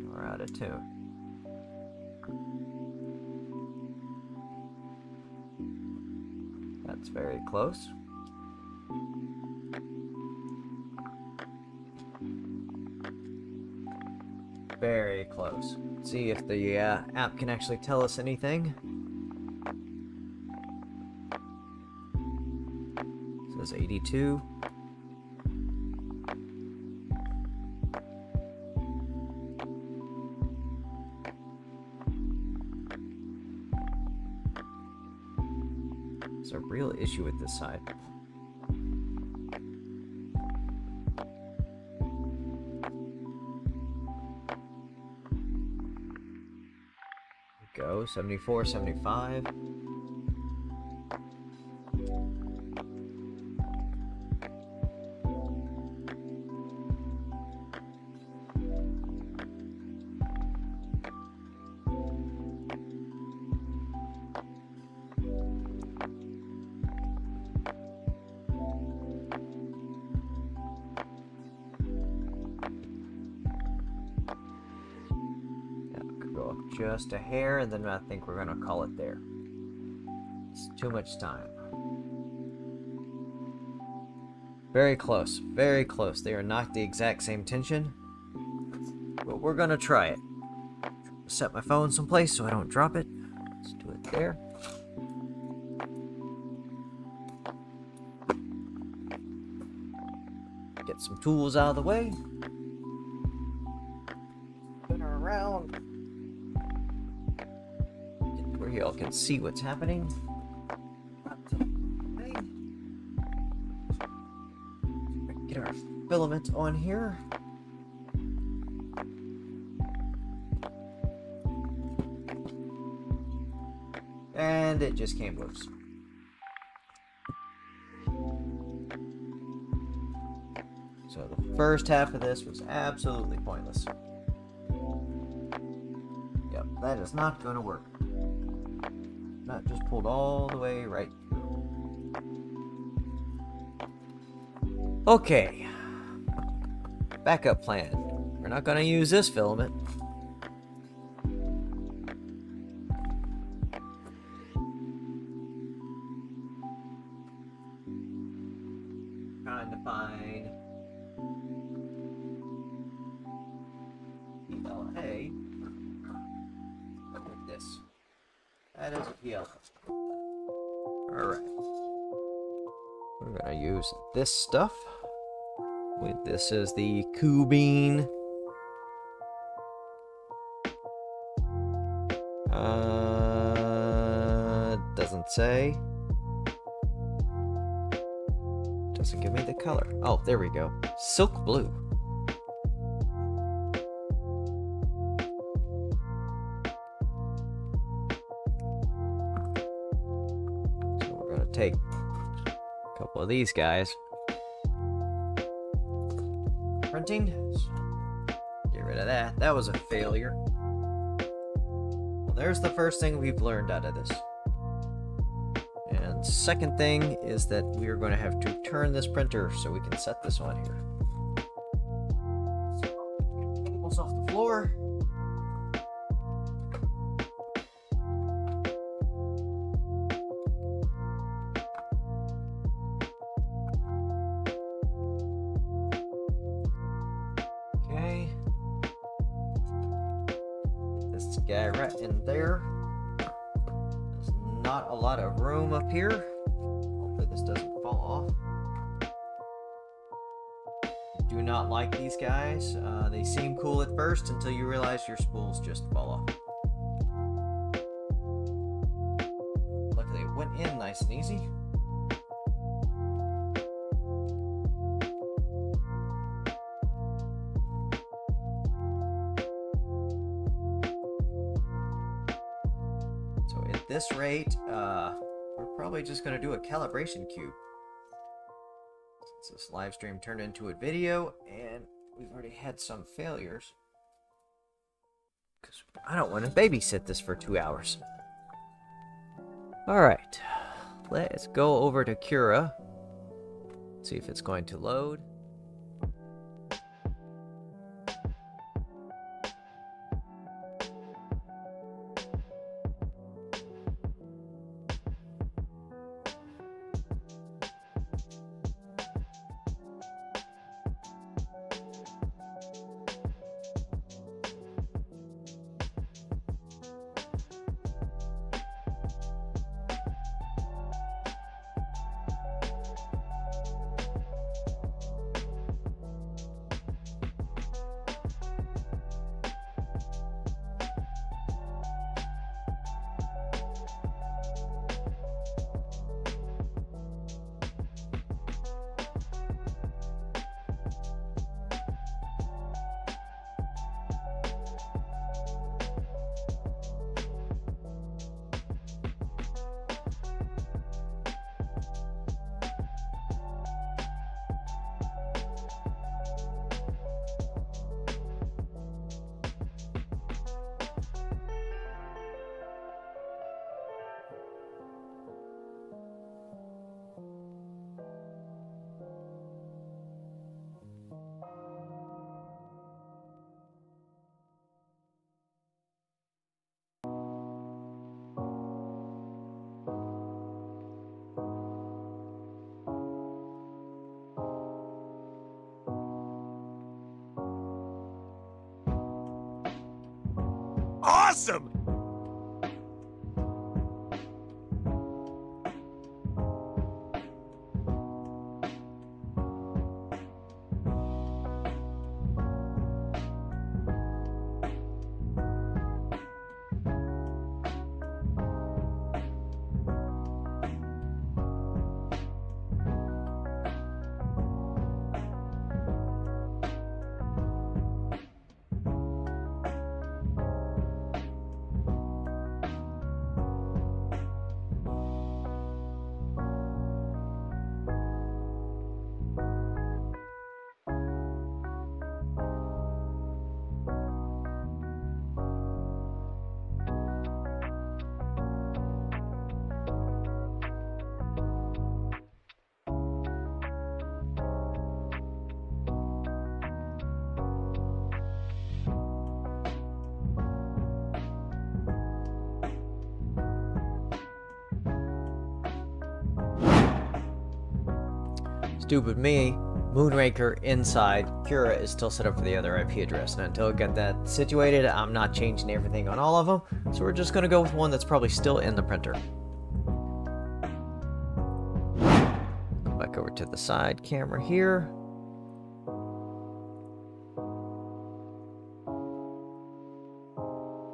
We're out of tune. That's very close. Very close. See if the app can actually tell us anything. It says 82. There's a real issue with this side. Go 74, 75. Just a hair, and then I think we're gonna call it there. It's too much time. Very close, very close. They are not the exact same tension, but we're gonna try it. Set my phone someplace so I don't drop it. Let's do it there. Get some tools out of the way. Spin her around. Where y'all can see what's happening. Get our filament on here. And it just came loose. So the first half of this was absolutely pointless. Yep, that is not going to work. Not just pulled all the way right through. Okay. Backup plan. We're not going to use this filament. Trying to find PLA. Look at this. That is a PLA. Alright. We're gonna use this stuff. This is the Bean. Doesn't say. Doesn't give me the color. Oh, there we go. Silk blue. So we're gonna take a couple of these guys. Printing. Get rid of that. That was a failure. Well, there's the first thing we've learned out of this. And second thing is that we are going to have to turn this printer so we can set this on here. So, cables off the floor. Okay. Get this guy right in there. Not a lot of room up here. Hopefully this doesn't fall off. Do not like these guys. They seem cool at first until you realize your spools just fall off. Luckily it went in nice and easy. At this rate, we're probably just going to do a calibration cube. Since this live stream turned into a video, and we've already had some failures. Because I don't want to babysit this for 2 hours. Alright, let's go over to Cura. See if it's going to load. Awesome! Stupid me, Moonraker inside, Cura is still set up for the other IP address, and until I get that situated, I'm not changing everything on all of them, so we're just going to go with one that's probably still in the printer. Go back over to the side camera here.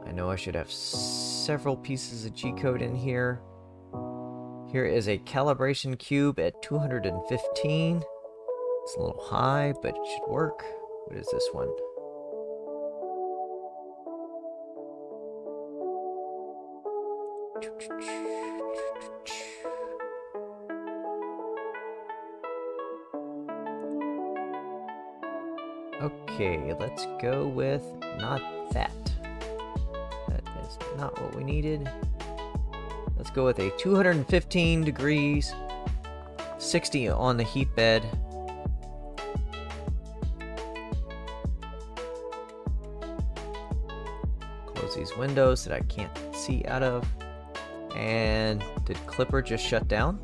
I know I should have several pieces of G-code in here. Here is a calibration cube at 215. It's a little high, but it should work. What is this one? Okay, let's go with not that. That is not what we needed. Let's go with a 215 degrees, 60 on the heat bed. Close these windows that I can't see out of. And did Clipper just shut down?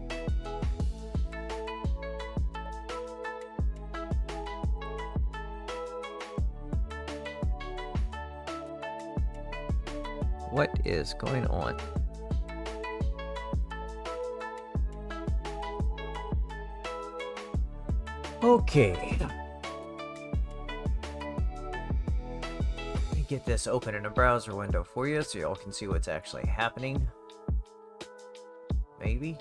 What is going on? Okay. Let me get this open in a browser window for you so y'all can see what's actually happening. Maybe.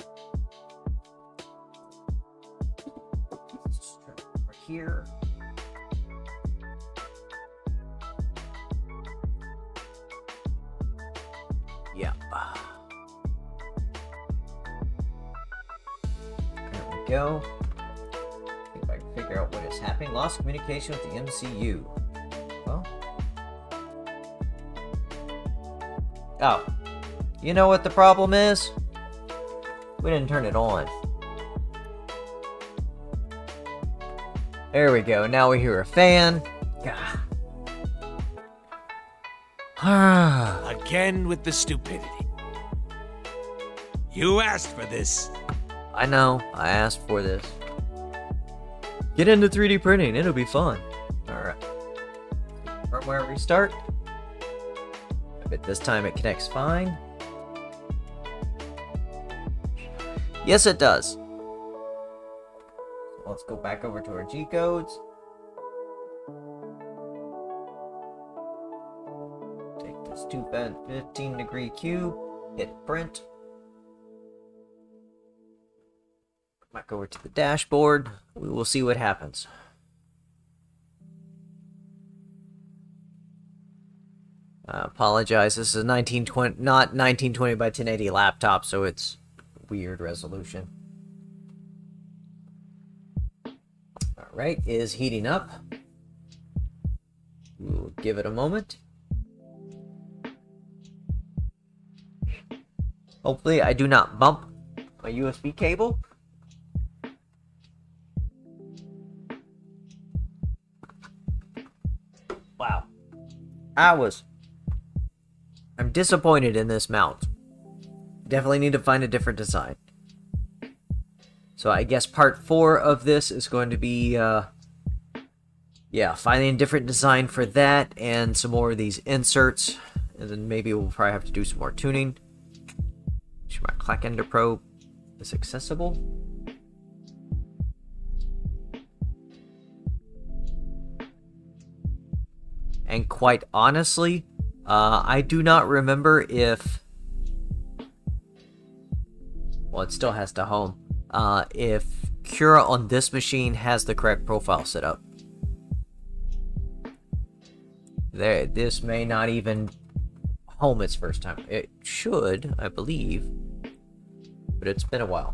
Over here. Yeah. There we go. See if I can figure out what is happening. Lost communication with the MCU. Well. Oh. You know what the problem is? We didn't turn it on. There we go. Now we hear a fan. Again with the stupidity. You asked for this. I know. I asked for this. Get into 3D printing. It'll be fun. Alright. Firmware restart. I bet this time it connects fine. Yes, it does. So let's go back over to our G codes. Take this 215 degree cube, hit print. Back over to the dashboard. We will see what happens. I apologize. This is a 1920, not 1920 by 1080 laptop, so it's weird resolution. Alright, is heating up. We'll give it a moment. Hopefully I do not bump my USB cable. Wow. I'm disappointed in this mount. Definitely need to find a different design. So I guess part 4 of this is going to be, yeah, finding a different design for that and some more of these inserts. And then maybe we'll probably have to do some more tuning. Make sure my Clack Ender probe is accessible. And quite honestly, I do not remember if... Well, it still has to home. If Cura on this machine has the correct profile set up. This may not even home its first time. It should, I believe. But it's been a while.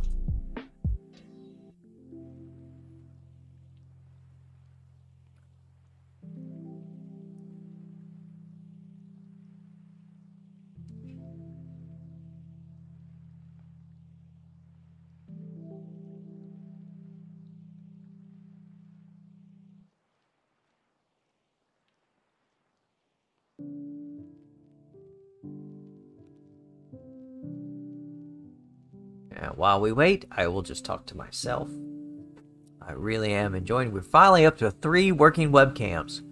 And while we wait, I will just talk to myself. I really am enjoying. We're finally up to 3 working webcams.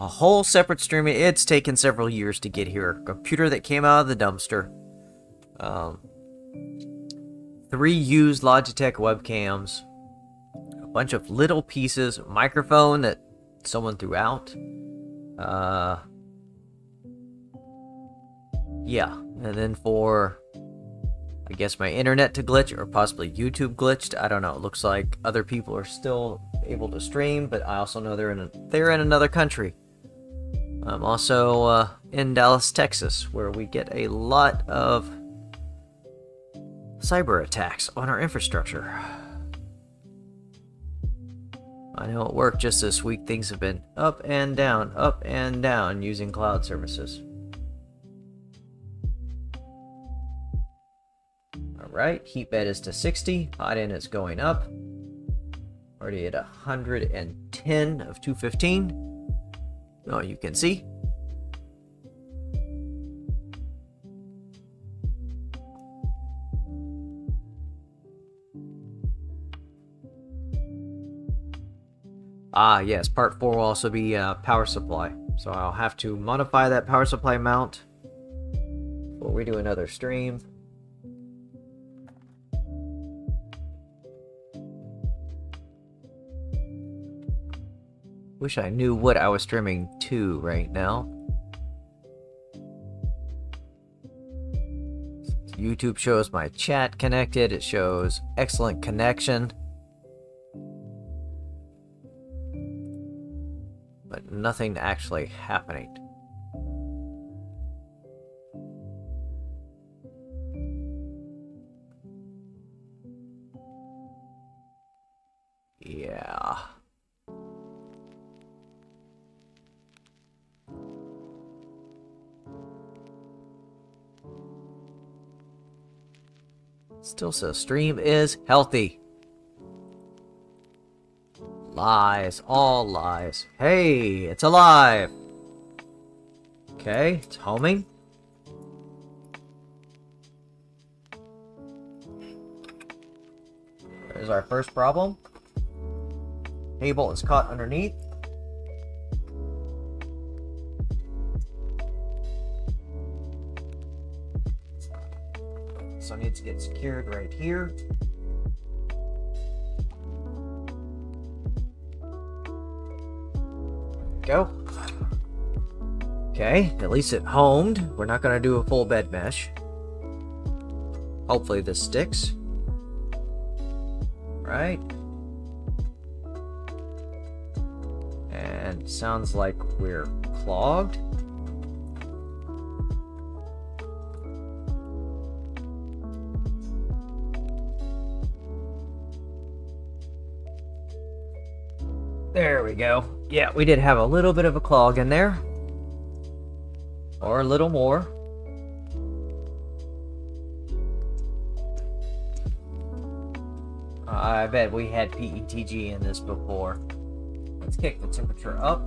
A whole separate streaming. It's taken several years to get here. A computer that came out of the dumpster. 3 used Logitech webcams. A bunch of little pieces. A microphone that someone threw out. Yeah. And then for I guess my internet to glitch, or possibly YouTube glitched. I don't know. It looks like other people are still able to stream, but I also know they're in another country. I'm also in Dallas, Texas, where we get a lot of cyber attacks on our infrastructure. I know at work just this week things have been up and down using cloud services. Alright, heat bed is to 60, hot end is going up. Already at 110 of 215. Oh, you can see. Ah, yes, part 4 will also be power supply. So I'll have to modify that power supply mount before we do another stream. Wish I knew what I was streaming to right now. YouTube shows my chat connected. It shows excellent connection. But nothing actually happening. Yeah. Still says stream is healthy. Lies, all lies. Hey, it's alive. Okay, it's homing. There's our first problem. Cable is caught underneath. So it needs to get secured right here. Go. Okay, at least it homed. We're not going to do a full bed mesh. Hopefully this sticks. Right. And sounds like we're clogged. There we go. Yeah, we did have a little bit of a clog in there. Or a little more. I bet we had PETG in this before. Let's kick the temperature up.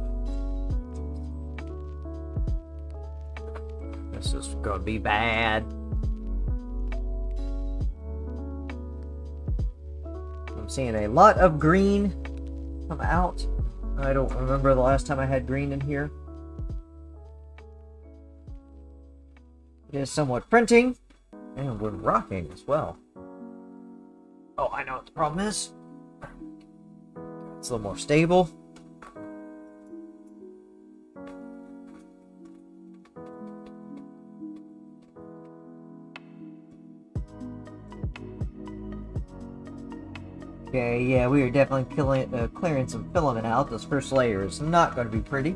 This is going to be bad. I'm seeing a lot of green come out. I don't remember the last time I had green in here. It is somewhat printing, and we're rocking as well. Oh, I know what the problem is. It's a little more stable. Okay, yeah, we are definitely clearing some filament out. This first layer is not going to be pretty.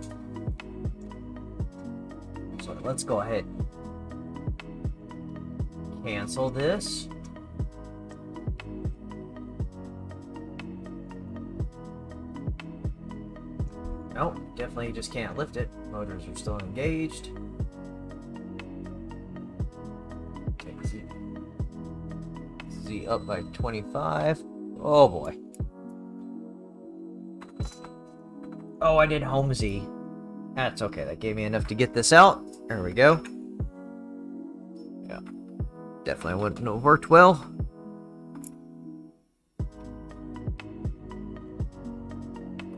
So let's go ahead and cancel this. Nope, definitely just can't lift it. Motors are still engaged. Okay, Z up by 25. Oh boy. Oh, I did home Z. That's okay. That gave me enough to get this out. There we go. Yeah. Definitely wouldn't have worked well. Go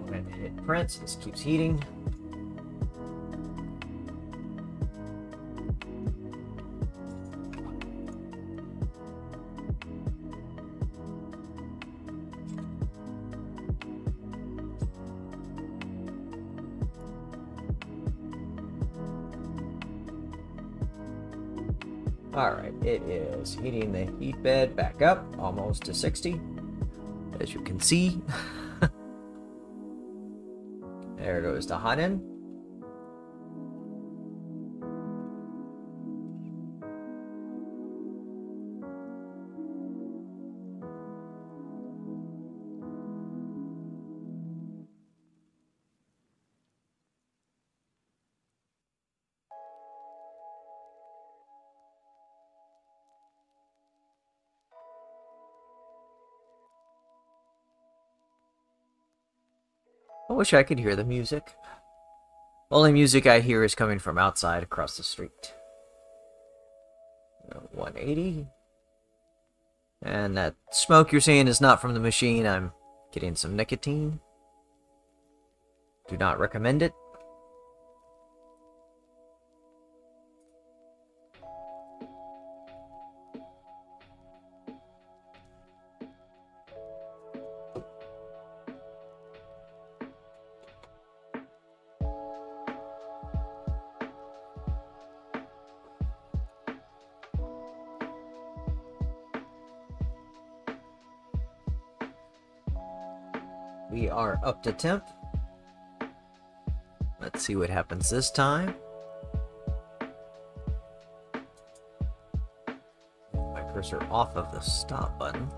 ahead and hit print. This keeps heating. Alright, it is heating the heat bed back up, almost to 60, as you can see. There goes the hot end. I wish I could hear the music. Only music I hear is coming from outside across the street. 180. And that smoke you're seeing is not from the machine. I'm getting some nicotine. Do not recommend it. We are up to temp. Let's see what happens this time. My cursor off of the stop button.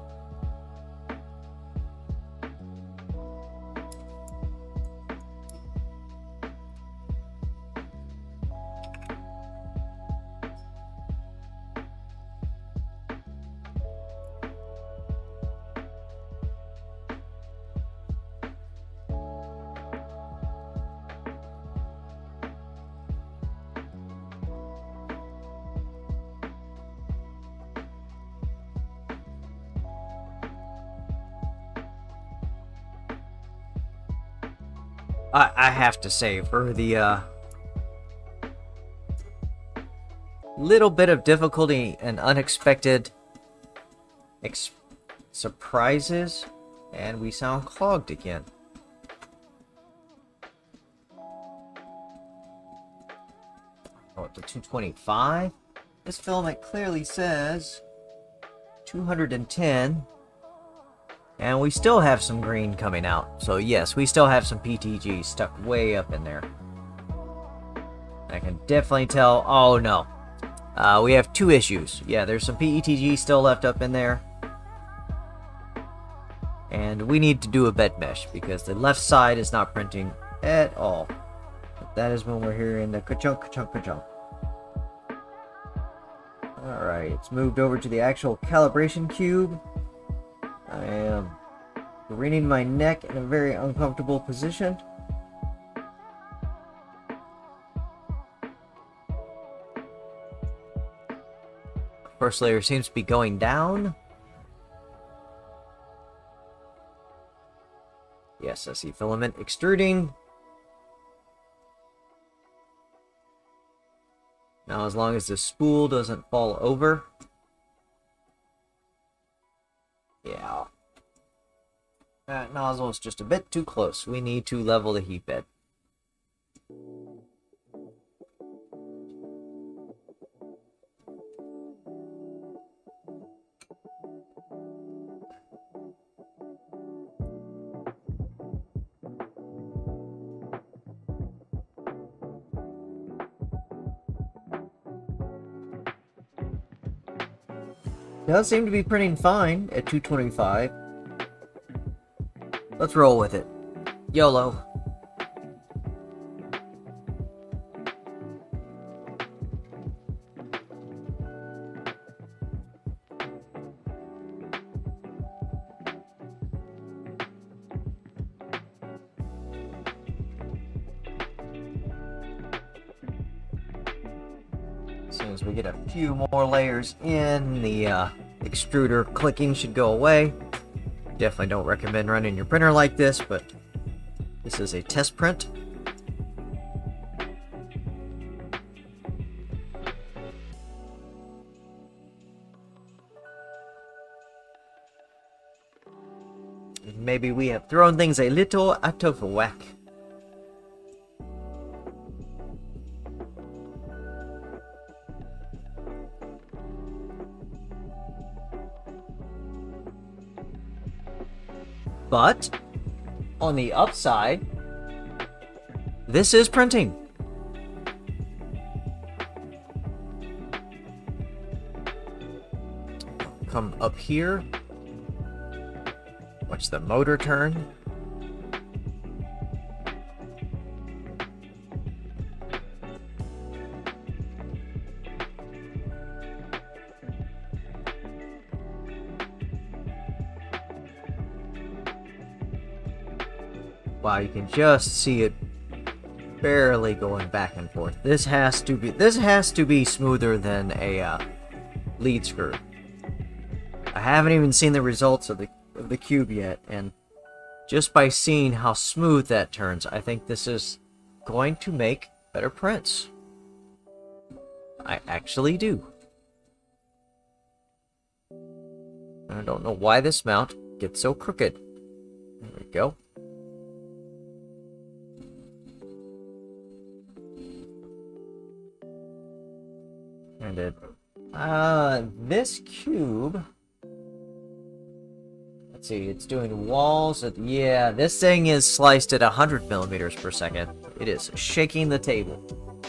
I have to say, for the little bit of difficulty and unexpected surprises, and we sound clogged again. Oh, to 225. This filament clearly says 210. And we still have some green coming out. So yes, we still have some PTG stuck way up in there. I can definitely tell. Oh no. We have two issues. Yeah, there's some PETG still left up in there. And we need to do a bed mesh because the left side is not printing at all. But that is when we're hearing the ka-chunk, ka-chunk, ka-chunk. Alright, it's moved over to the actual calibration cube. I am careening my neck in a very uncomfortable position. First layer seems to be going down. Yes, I see filament extruding. Now, as long as the spool doesn't fall over. Yeah. That nozzle is just a bit too close. We need to level the heat bed. Does seem to be printing fine at 225. Let's roll with it. YOLO. As soon as we get a few more layers in, the extruder clicking should go away. Definitely don't recommend running your printer like this, but this is a test print. Maybe we have thrown things a little out of whack. But on the upside, this is printing. Come up here. Watch the motor turn. Wow, you can just see it barely going back and forth. This has to be smoother than a lead screw. I haven't even seen the results of the cube yet, and just by seeing how smooth that turns, I think this is going to make better prints. I actually do. I don't know why this mount gets so crooked. There we go. This cube, let's see, it's doing walls at, yeah, this thing is sliced at 100 millimeters per second. It is shaking the table,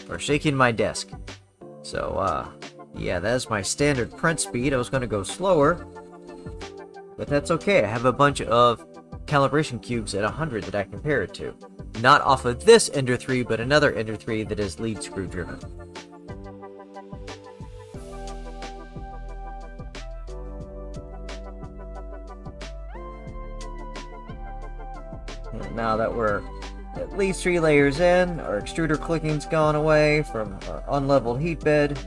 or shaking my desk. So, yeah, that is my standard print speed. I was going to go slower, but that's okay. I have a bunch of calibration cubes at 100 that I compare it to. Not off of this Ender 3, but another Ender 3 that is lead screw driven. Now that we're at least 3 layers in, our extruder clicking's gone away from our unleveled heat bed.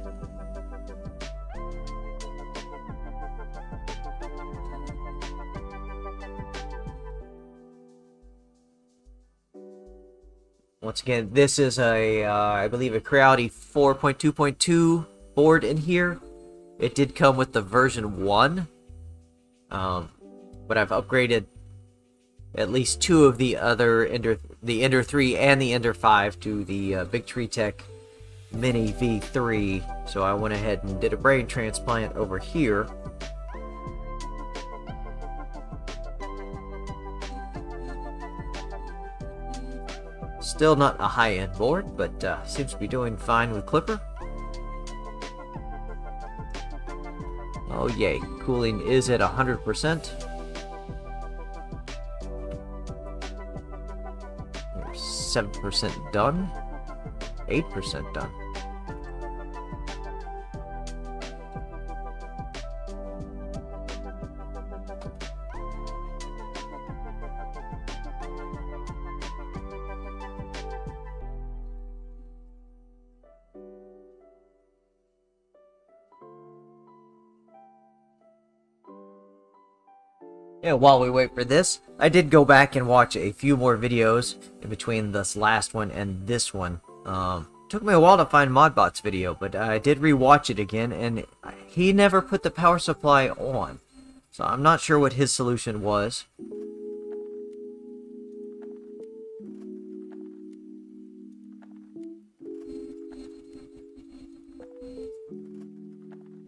Once again, this is a, I believe, a Creality 4.2.2 board in here. It did come with the version 1, but I've upgraded at least 2 of the other the Ender 3 and the Ender 5 to the Big Tree Tech Mini V3. So I went ahead and did a brain transplant over here. Still not a high-end board, but seems to be doing fine with Clipper. Oh yay, cooling is at 100%. 7% done, 8% done. Yeah, while we wait for this, I did go back and watch a few more videos in between this last one and this one. Took me a while to find Modbot's video, but I did rewatch it again, and he never put the power supply on. So I'm not sure what his solution was.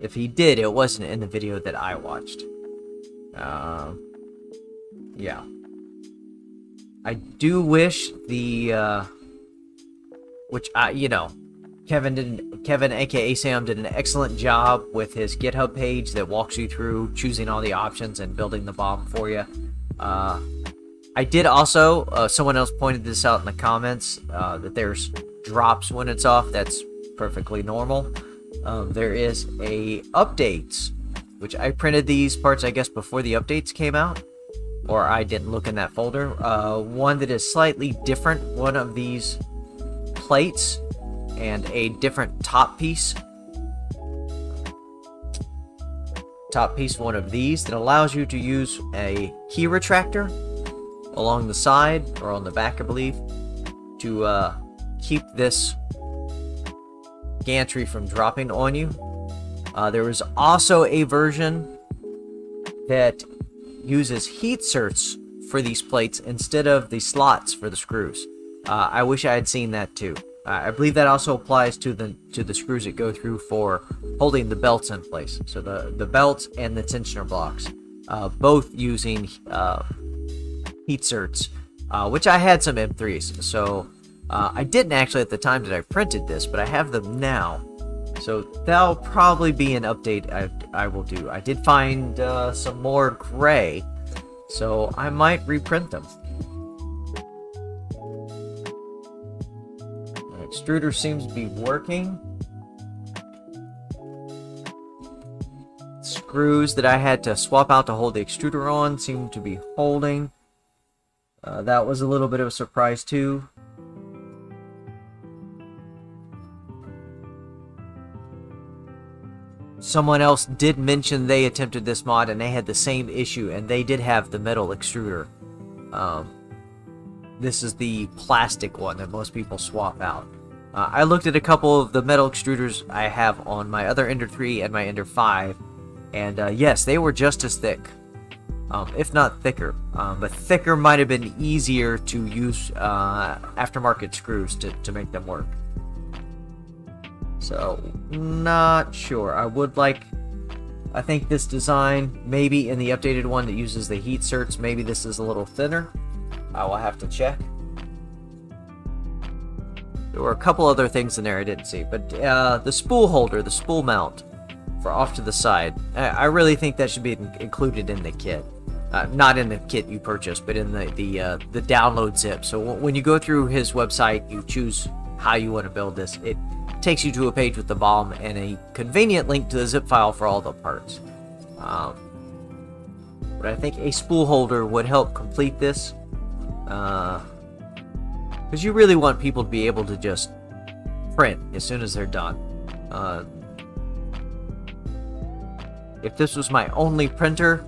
If he did, it wasn't in the video that I watched. Yeah. I do wish the, which you know, Kevin aka Sam did an excellent job with his GitHub page that walks you through choosing all the options and building the bomb for you. I did also, someone else pointed this out in the comments, that there's drops when it's off. That's perfectly normal. There is a updates, which I printed these parts, I guess, before the updates came out, or I didn't look in that folder. One that is slightly different, one of these plates, and a different top piece. One of these that allows you to use a key retractor along the side, or on the back, I believe, to keep this gantry from dropping on you. There was also a version that uses heat certs for these plates instead of the slots for the screws. I wish I had seen that too. I believe that also applies to the screws that go through for holding the belts in place. So the belts and the tensioner blocks, both using heat certs, which I had some M3s. So I didn't actually at the time that I printed this, but I have them now. So that'll probably be an update I will do. I did find some more gray, so I might reprint them. The extruder seems to be working. Screws that I had to swap out to hold the extruder on seem to be holding. That was a little bit of a surprise too. Someone else did mention they attempted this mod and they had the same issue, and they did have the metal extruder. This is the plastic one that most people swap out. I looked at a couple of the metal extruders I have on my other Ender 3 and my Ender 5, and yes, they were just as thick, if not thicker. But thicker might have been easier to use aftermarket screws to make them work. So, not sure. I think this design, maybe in the updated one that uses the heat certs, maybe this is a little thinner. I will have to check. There were a couple other things in there I didn't see, but the spool holder, the spool mount for off to the side, I really think that should be included in the kit. Not in the kit you purchase, but in the download zip. So when you go through his website, you choose how you want to build this. It takes you to a page with the BOM and a convenient link to the zip file for all the parts. But I think a spool holder would help complete this, because you really want people to be able to just print as soon as they're done. If this was my only printer,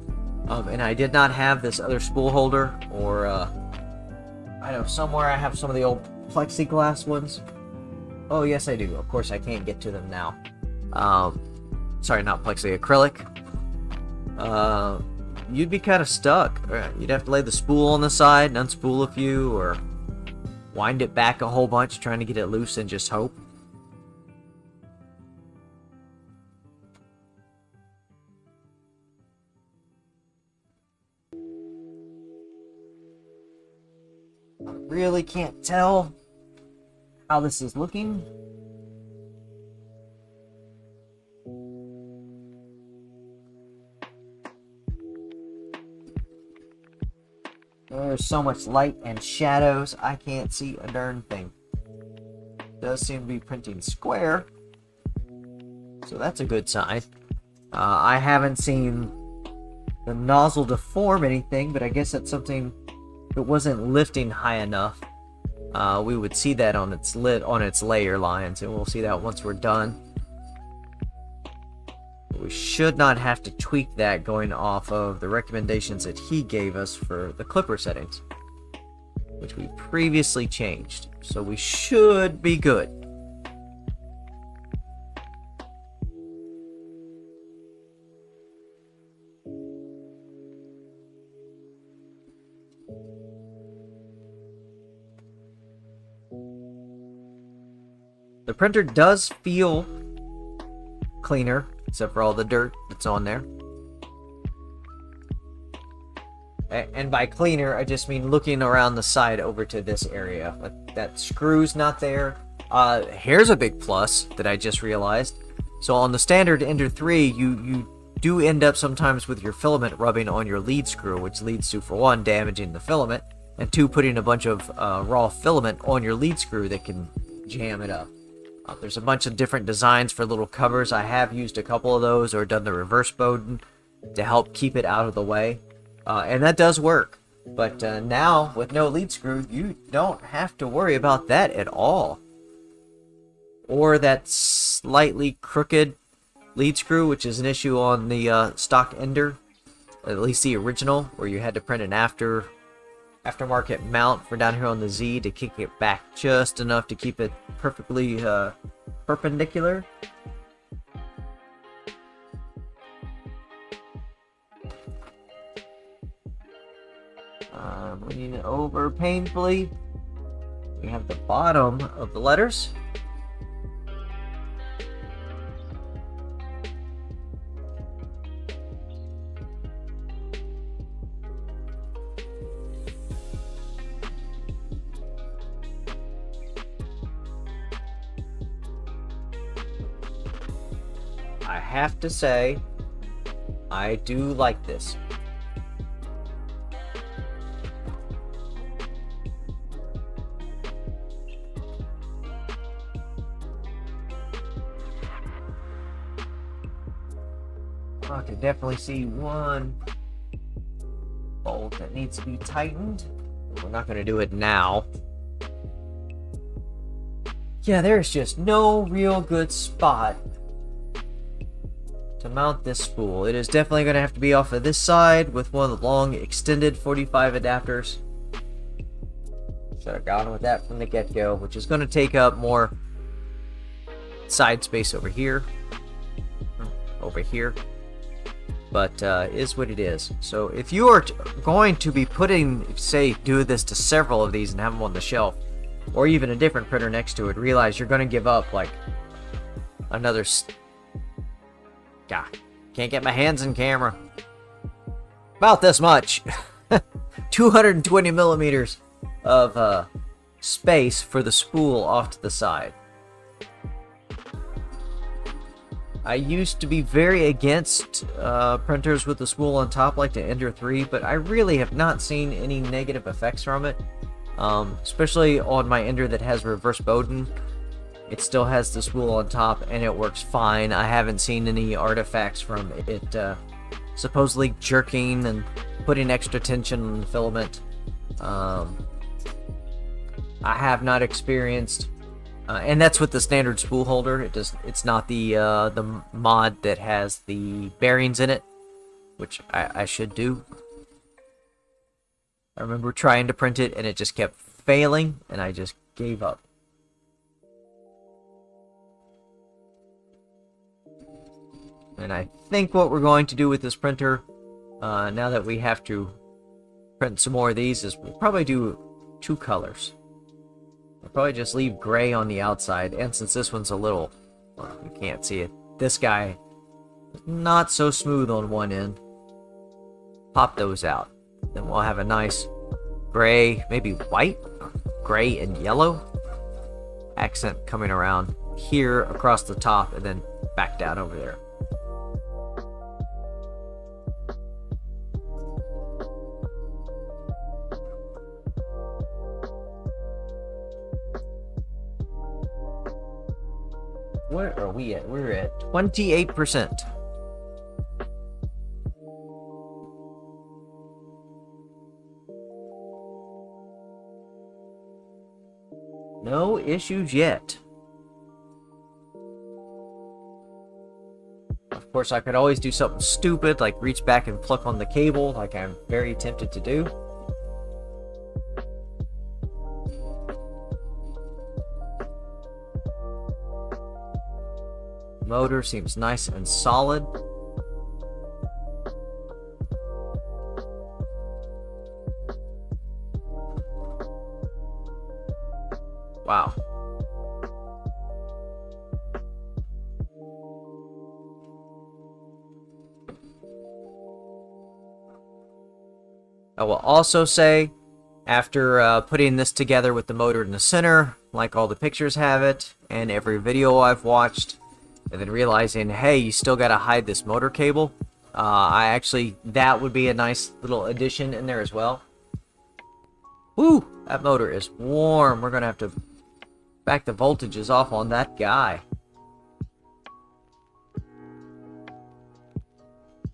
and I did not have this other spool holder, or I know somewhere I have some of the old plexiglass ones. Oh, yes, I do. Of course, I can't get to them now. Sorry, not plexi, acrylic. You'd be kind of stuck. You'd have to lay the spool on the side and unspool a few, or wind it back a whole bunch trying to get it loose and just hope. I really can't tell how this is looking. There's so much light and shadows, I can't see a darn thing. Does seem to be printing square, so that's a good sign. I haven't seen the nozzle deform anything, but I guess that's something that wasn't lifting high enough. We would see that on its layer lines, and we'll see that once we're done. We should not have to tweak that going off of the recommendations that he gave us for the clipper settings, which we previously changed, so we should be good. The printer does feel cleaner, except for all the dirt that's on there. And by cleaner, I just mean looking around the side over to this area. But that screw's not there. Here's a big plus that I just realized. So on the standard Ender 3, you do end up sometimes with your filament rubbing on your lead screw, which leads to, for one, damaging the filament, and two, putting a bunch of raw filament on your lead screw that can jam it up. There's a bunch of different designs for little covers. I have used a couple of those, or done the reverse Bowden to help keep it out of the way. And that does work. But now, with no lead screw, you don't have to worry about that at all. Or that slightly crooked lead screw, which is an issue on the stock Ender. At least the original, where you had to print an aftermarket mount for down here on the Z to kick it back just enough to keep it perfectly perpendicular. Leaning it over painfully. We have the bottom of the letters. I have to say, I do like this. I can definitely see one bolt that needs to be tightened. We're not going to do it now. Yeah, there's just no real good spot to mount this spool. It is definitely going to have to be off of this side with one of the long extended 45 adapters. Should have gone with that from the get-go, which is going to take up more side space over here. But is what it is. So if you are going to be putting, say, do this to several of these and have them on the shelf, or even a different printer next to it, realize you're going to give up like another God, can't get my hands in camera. About this much. 220 millimeters of space for the spool off to the side. I used to be very against printers with the spool on top like the Ender 3, but I really have not seen any negative effects from it. Especially on my Ender that has reverse Bowden. It still has the spool on top and it works fine. I haven't seen any artifacts from it supposedly jerking and putting extra tension on the filament. I have not experienced... and that's with the standard spool holder. It's not the mod that has the bearings in it, which I should do. I remember trying to print it and it just kept failing, and I just gave up. And I think what we're going to do with this printer, now that we have to print some more of these, is we'll probably do 2 colors. I'll probably just leave gray on the outside, and since this one's a little, well, you can't see it, this guy is not so smooth on one end. Pop those out. Then we'll have a nice gray, maybe white, gray and yellow accent coming around here across the top and then back down over there. Where are we at? We're at 28%. No issues yet. Of course, I could always do something stupid, like reach back and pluck on the cable, like I'm very tempted to do. Motor seems nice and solid. Wow. I will also say, after putting this together with the motor in the center, like all the pictures have it, and every video I've watched, and then realizing, hey, you still gotta hide this motor cable. That would be a nice little addition in there as well. Woo! That motor is warm. We're gonna have to back the voltages off on that guy.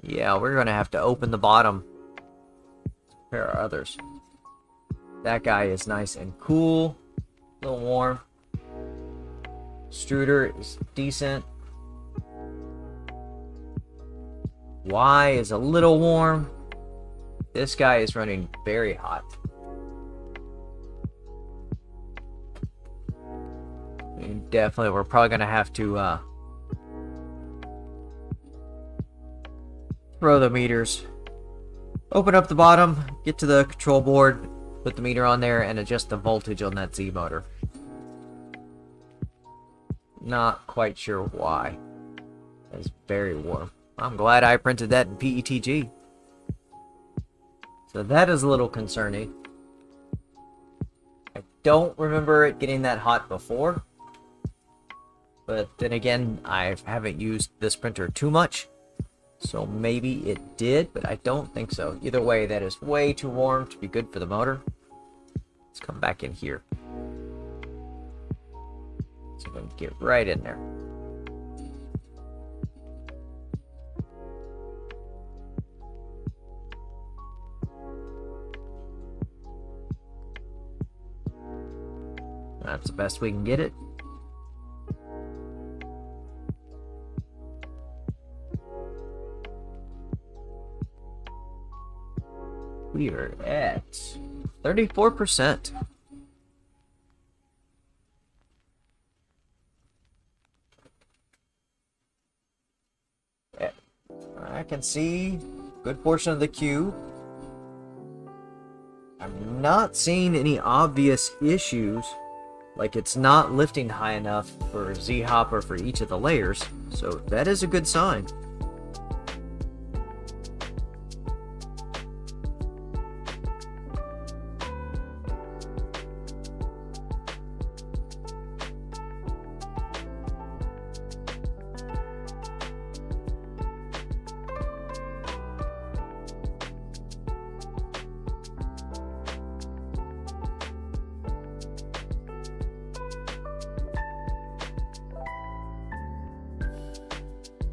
Yeah, we're gonna have to open the bottom. Compare our others. That guy is nice and cool. A little warm. Extruder is decent. Y is a little warm. This guy is running very hot. And definitely, we're probably going to have to throw the meters. Open up the bottom, get to the control board, put the meter on there, and adjust the voltage on that Z motor. Not quite sure why. It's very warm. I'm glad I printed that in PETG. So that is a little concerning. I don't remember it getting that hot before. But then again, I haven't used this printer too much, so maybe it did, but I don't think so. Either way, that is way too warm to be good for the motor. Let's come back in here. So we can get right in there. That's the best we can get it. We are at 34%. I can see a good portion of the cube. I'm not seeing any obvious issues, like it's not lifting high enough for Z-hop or for each of the layers, so that is a good sign.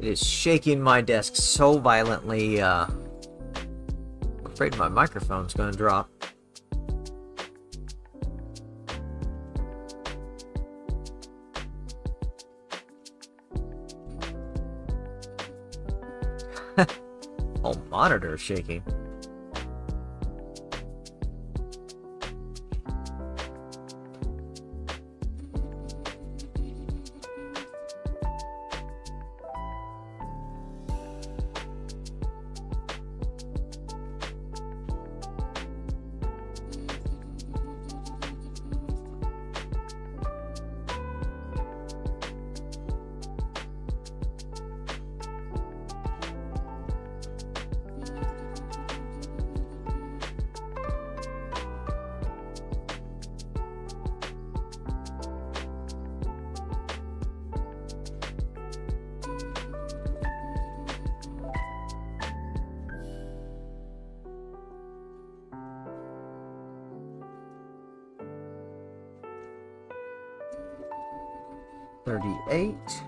It is shaking my desk so violently, I'm afraid my microphone's gonna drop. Whole monitor is shaking. $38.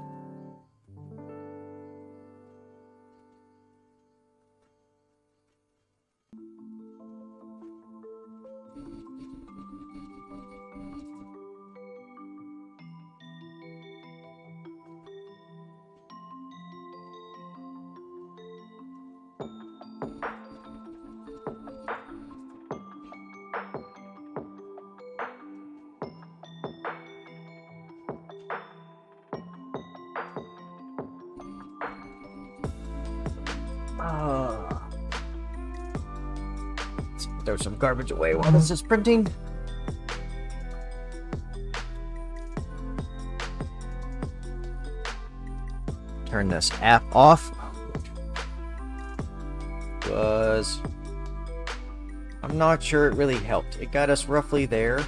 Let's throw some garbage away while this is printing. Turn this app off. Because I'm not sure it really helped. It got us roughly there.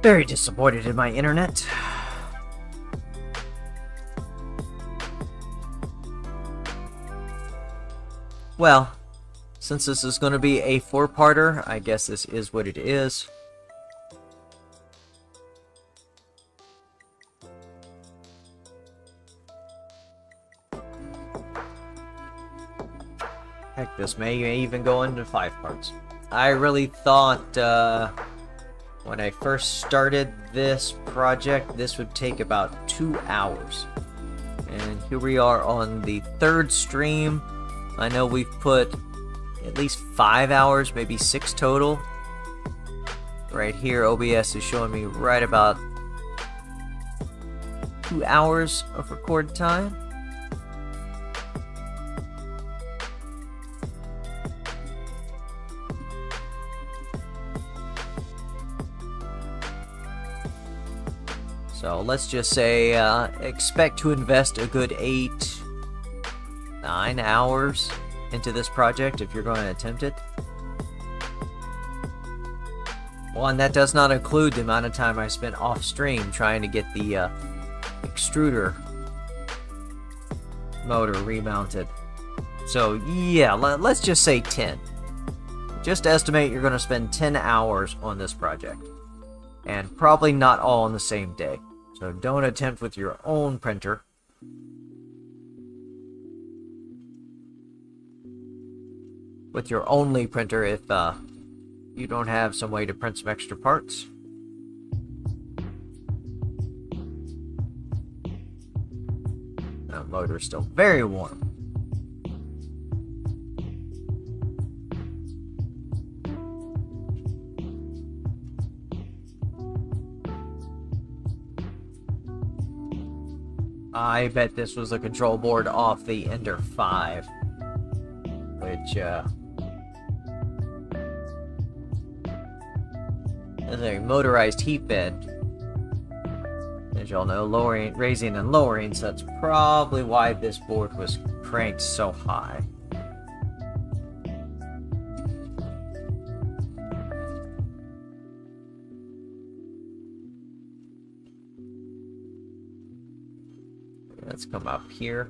Very disappointed in my internet. Well, since this is going to be a 4-parter, I guess this is what it is. Heck, this may even go into 5 parts. I really thought, when I first started this project, this would take about 2 hours. And here we are on the 3rd stream. I know we've put at least 5 hours, maybe 6 total. Right here, OBS is showing me right about 2 hours of record time. So let's just say expect to invest a good 8-9 hours into this project if you're going to attempt it. Well, and that does not include the amount of time I spent off stream trying to get the extruder motor remounted. So yeah, let's just say 10. Just estimate you're going to spend 10 hours on this project. And probably not all on the same day. So don't attempt with your own printer. With your only printer if you don't have some way to print some extra parts. The motor's still very warm. I bet this was the control board off the Ender 5. Which, is a motorized heat bed. As y'all know, raising and lowering, so that's probably why this board was cranked so high. Let's come up here.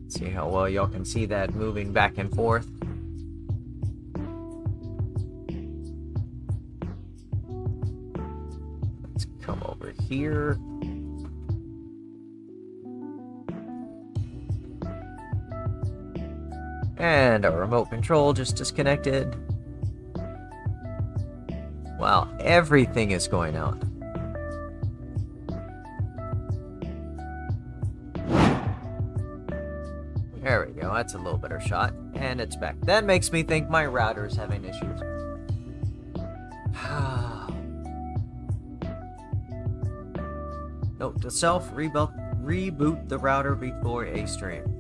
See how well y'all can see that moving back and forth. Let's come over here. And our remote control just disconnected. Wow, everything is going out. There we go, that's a little better shot. And it's back. That makes me think my router is having issues. Note to self, reboot the router before a stream.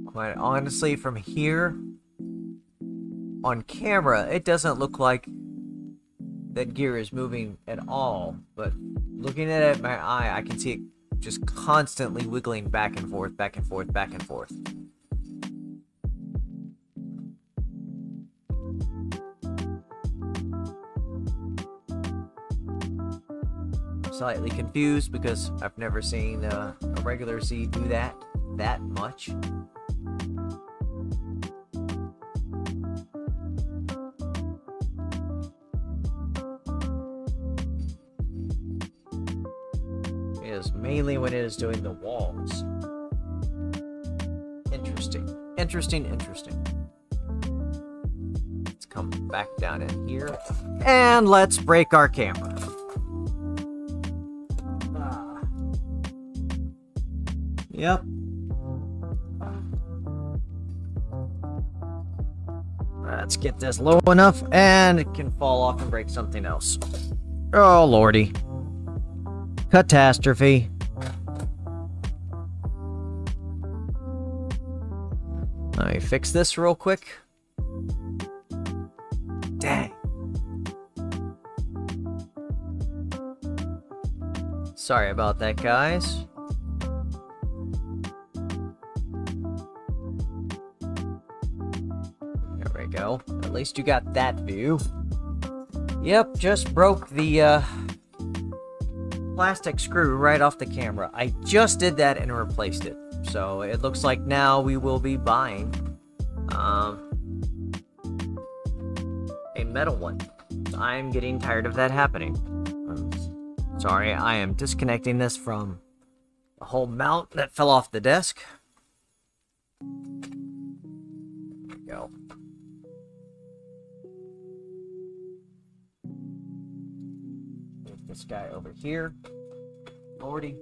Quite honestly, from here, on camera, it doesn't look like that gear is moving at all, but looking at it with my eye, I can see it just constantly wiggling back and forth, back and forth, back and forth. I'm slightly confused because I've never seen a regular Z do that much. Mainly when it is doing the walls. Interesting. Interesting. Let's come back down in here. And let's break our camera. Yep. Let's get this low enough and it can fall off and break something else. Oh lordy. Catastrophe. Let me fix this real quick. Dang. Sorry about that, guys. There we go. At least you got that view. Yep, just broke the plastic screw right off the camera. I just did that and replaced it. So it looks like now we will be buying a metal one. I'm getting tired of that happening. Sorry, I am disconnecting this from the whole mount that fell off the desk. There we go. This guy over here. Lordy.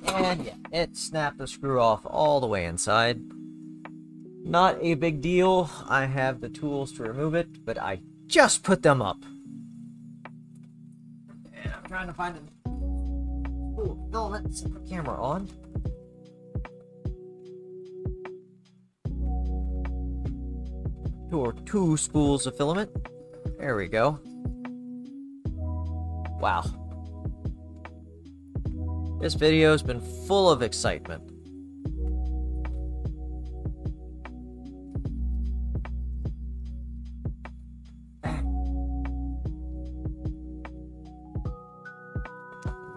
And yeah, it snapped the screw off all the way inside. Not a big deal. I have the tools to remove it, but I just put them up. And I'm trying to find a filament. Set the camera on. 2 spools of filament. There we go. Wow. This video's been full of excitement.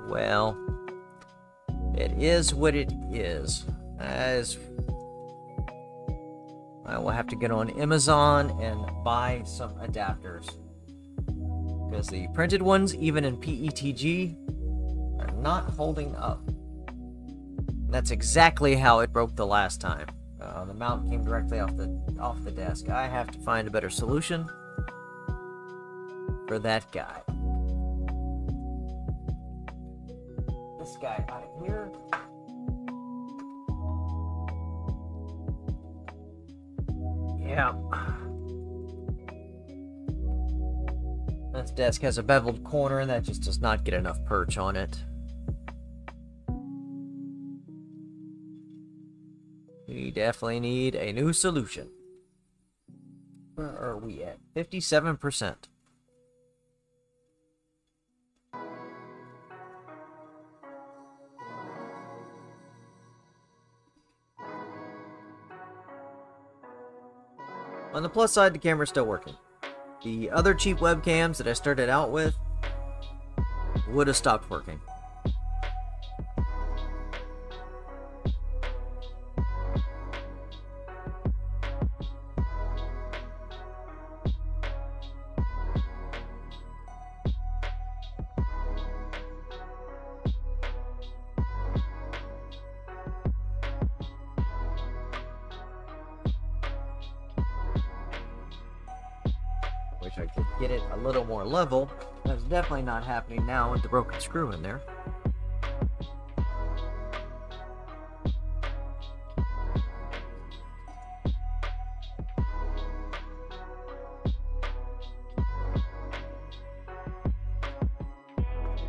Well, it is what it is. As I will have to get on Amazon and buy some adapters. Because the printed ones, even in PETG, are not holding up. That's exactly how it broke the last time. The mount came directly off the desk. I have to find a better solution for that guy. This guy out here. Yeah. This desk has a beveled corner and that just does not get enough perch on it. We definitely need a new solution. Where are we at? 57%. On the plus side, the camera's still working. The other cheap webcams that I started out with would have stopped working. Wish I could get it a little more level. That's definitely not happening now with the broken screw in there.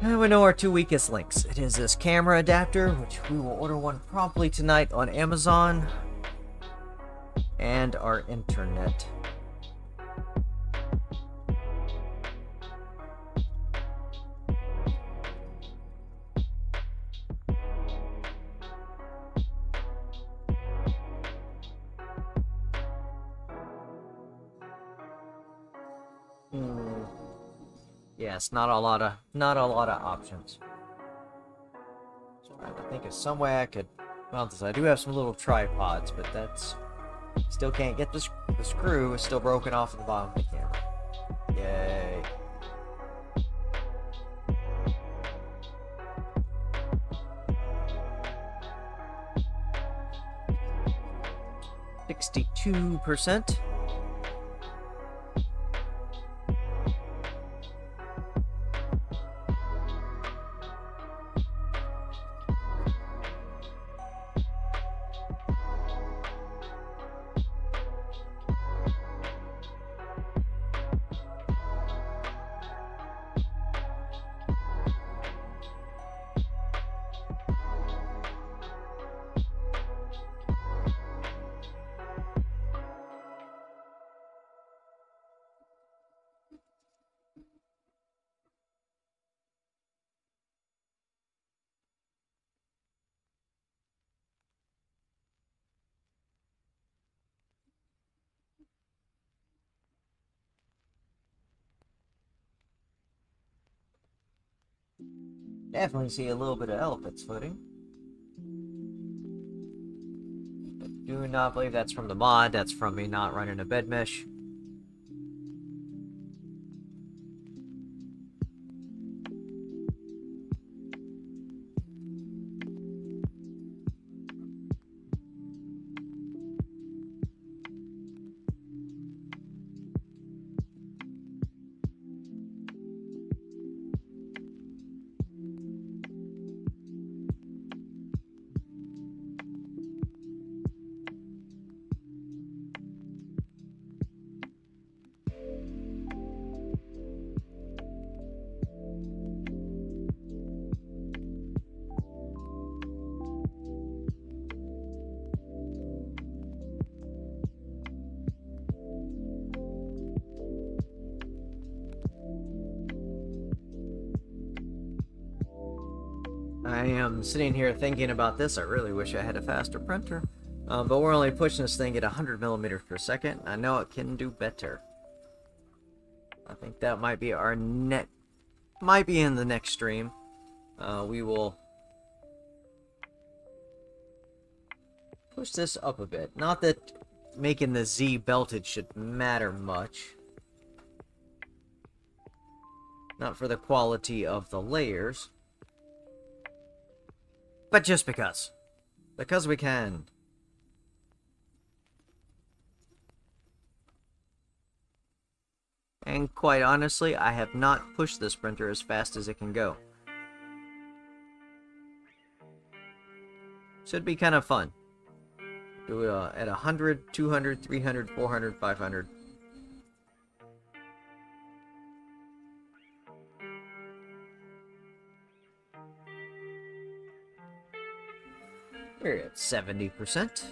And we know our 2 weakest links. It is this camera adapter, which we will order one promptly tonight on Amazon, and our internet. Yes, not a lot of options. So I'm trying to think of some way I could mount this. I do have some little tripods, but that's still can't get the screw is still broken off at the bottom of the camera. Yay. %. Definitely see a little bit of elephant's footing. I do not believe that's from the mod. That's from me not running a bed mesh. I am sitting here thinking about this. I really wish I had a faster printer. But we're only pushing this thing at 100 millimeters per second. I know it can do better. I think that might be our might be in the next stream. We will push this up a bit. Not that making the Z belted should matter much. Not for the quality of the layers. But just because. Because we can. And quite honestly, I have not pushed this printer as fast as it can go. Should be kind of fun. Do it at 100, 200, 300, 400, 500. We're at 70%.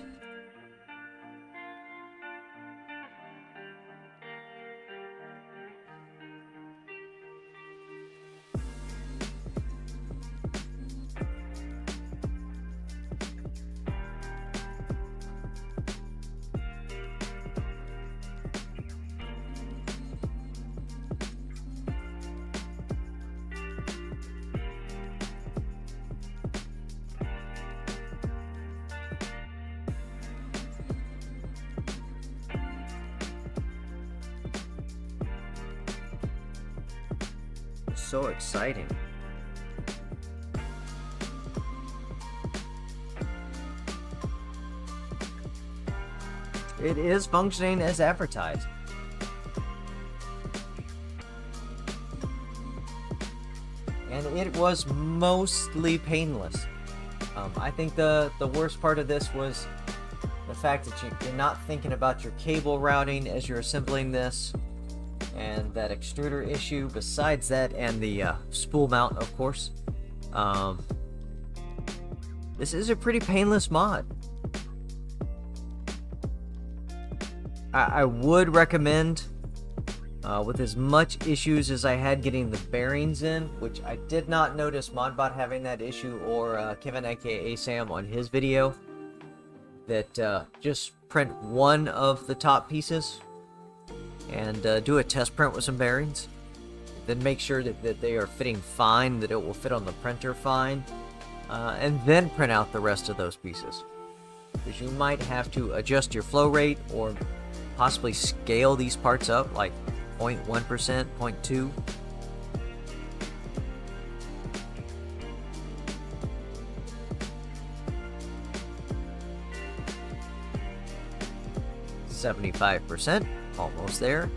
So exciting. It is functioning as advertised. And it was mostly painless. I think the worst part of this was the fact that you're not thinking about your cable routing as you're assembling this. And that extruder issue, besides that, and the spool mount, of course. This is a pretty painless mod. I would recommend, with as much issues as I had getting the bearings in, which I did not notice Modbot having that issue, or Kevin aka Sam on his video, that just print one of the top pieces and do a test print with some bearings, then make sure that they are fitting fine, that it will fit on the printer fine, and then print out the rest of those pieces, because you might have to adjust your flow rate or possibly scale these parts up like 0.1%, 0.2. %, almost there.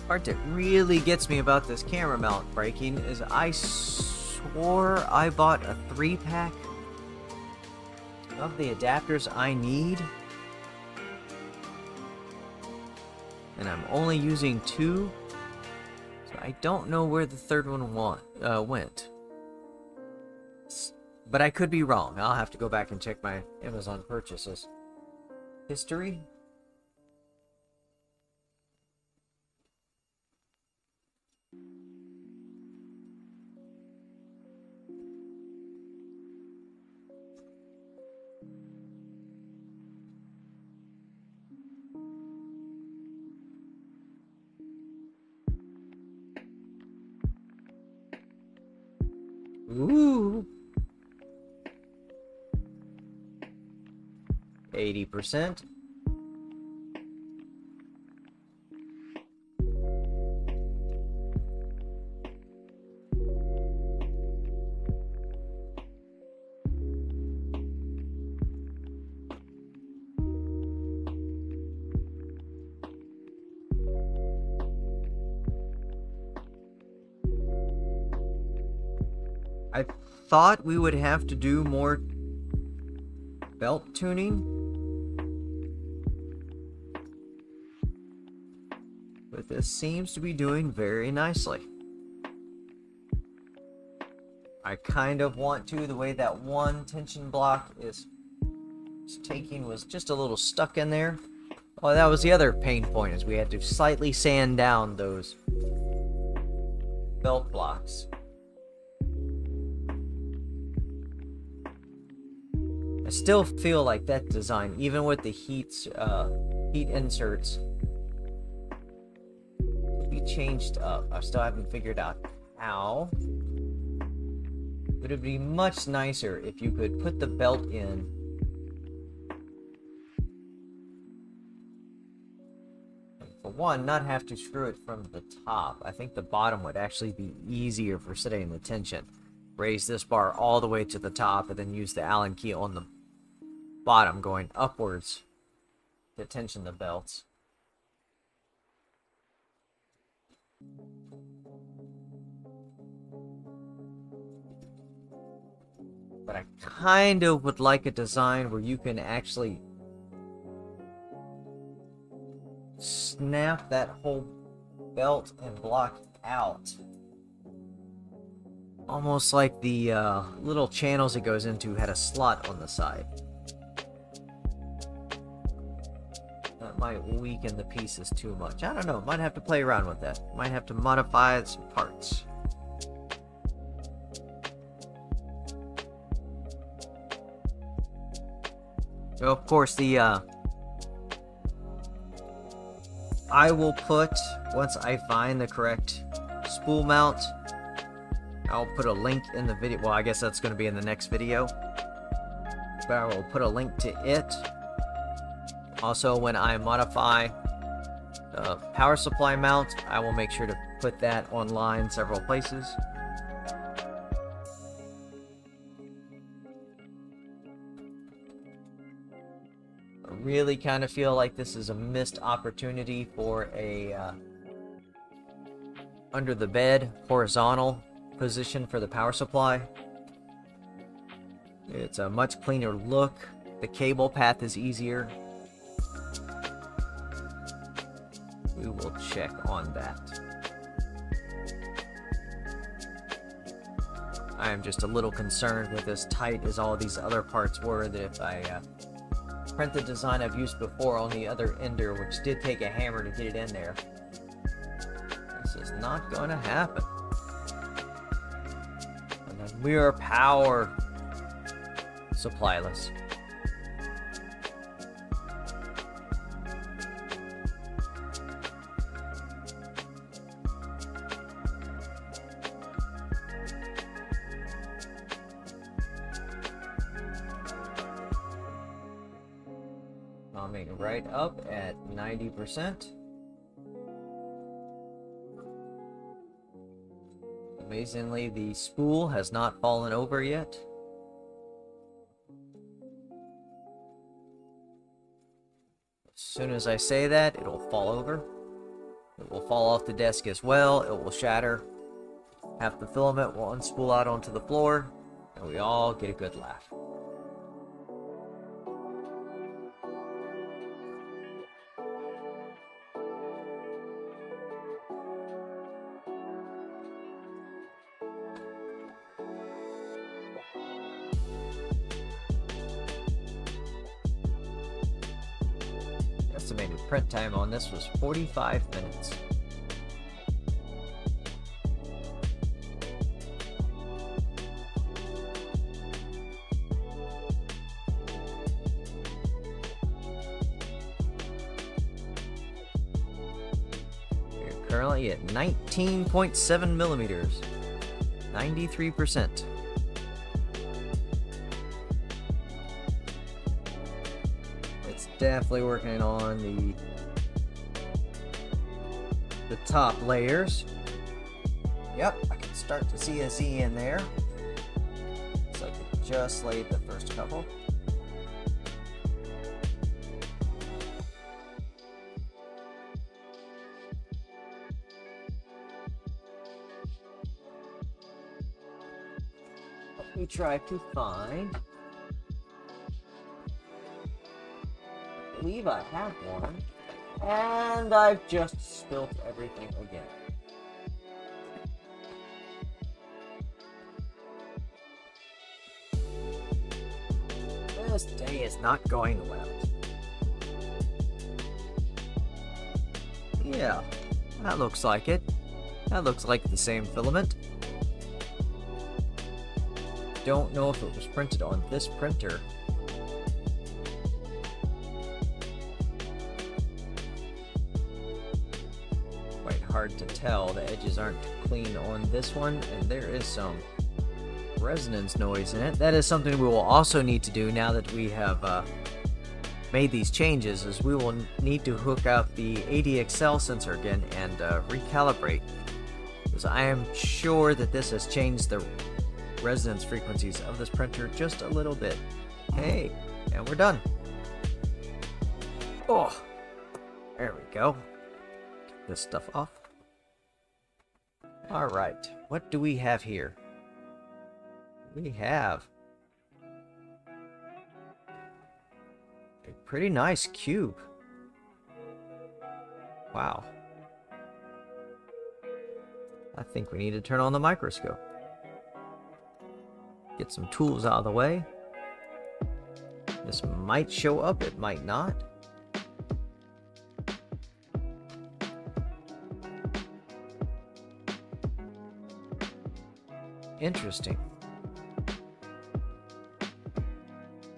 Part that really gets me about this camera mount breaking is I swore I bought a 3-pack of the adapters I need, and I'm only using 2, so I don't know where the third one went. But I could be wrong. I'll have to go back and check my Amazon purchases history. Ooh. 80%. I thought we would have to do more belt tuning, but this seems to be doing very nicely. I kind of want to, the way that one tension block is taking was just a little stuck in there. Oh, that was the other pain point, is we had to slightly sand down those belt blocks. I still feel like that design, even with the heat inserts, could be changed up. I still haven't figured out how. But it'd be much nicer if you could put the belt in and, for one, not have to screw it from the top. I think the bottom would actually be easier for setting the tension. Raise this bar all the way to the top and then use the Allen key on the bottom going upwards to tension the belts. But I kind of would like a design where you can actually snap that whole belt and block out. Almost like the little channels it goes into had a slot on the side. That might weaken the pieces too much. I don't know. Might have to play around with that. Might have to modify some parts. So of course, I will put, once I find the correct spool mount, I'll put a link in the video. Well, I guess that's going to be in the next video. But I will put a link to it. Also, when I modify the power supply mount, I will make sure to put that online several places. I really kind of feel like this is a missed opportunity for a under the bed horizontal position for the power supply. It's a much cleaner look. The cable path is easier. We will check on that. I am just a little concerned with as tight as all these other parts were, that if I print the design I've used before on the other ender, which did take a hammer to get it in there, this is not going to happen. And then we are power supplyless. Coming right up at 90%. Amazingly, the spool has not fallen over yet. As soon as I say that, it'll fall over. It will fall off the desk as well. It will shatter. Half the filament will unspool out onto the floor, and we all get a good laugh. Estimated print time on this was 45 minutes. We're currently at 19.7 millimeters, 93%. Definitely working on the top layers. Yep, I can start to see a Z in there. Looks like it just laid the first couple. we try to find. I believe I have one. And I've just spilt everything again. This day is not going well. Yeah, that looks like it. That looks like the same filament. Don't know if it was printed on this printer. Quite hard to tell. The edges aren't clean on this one, and there is some resonance noise in it. That is something we will also need to do now that we have made these changes, is we will need to hook up the ADXL sensor again and recalibrate, because I am sure that this has changed the resonance frequencies of this printer just a little bit. Hey, and we're done. Oh, there we go. Get this stuff off. All right, what do we have here? We have a pretty nice cube. Wow. I think we need to turn on the microscope. Get some tools out of the way. This might show up, it might not. Interesting.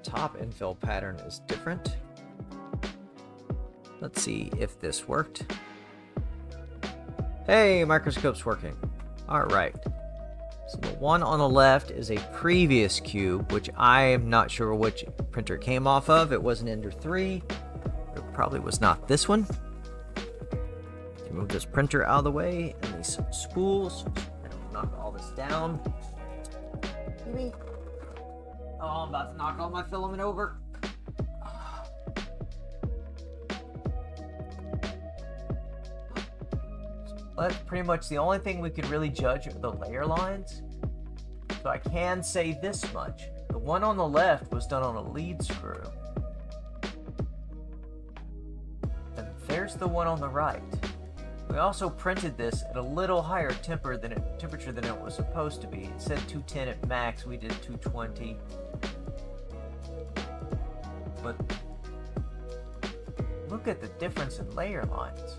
Top infill pattern is different. Let's see if this worked. Hey, microscope's working. Alright. So the one on the left is a previous cube, which I am not sure which printer it came off of. It was an Ender 3. It probably was not this one. Move this printer out of the way and these spools. Knock all this down. Oh, I'm about to knock all my filament over. That's pretty much the only thing we could really judge are the layer lines. So I can say this much. The one on the left was done on a lead screw. And there's the one on the right. We also printed this at a little higher temperature than it was supposed to be. It said 210 at max, we did 220. But look at the difference in layer lines.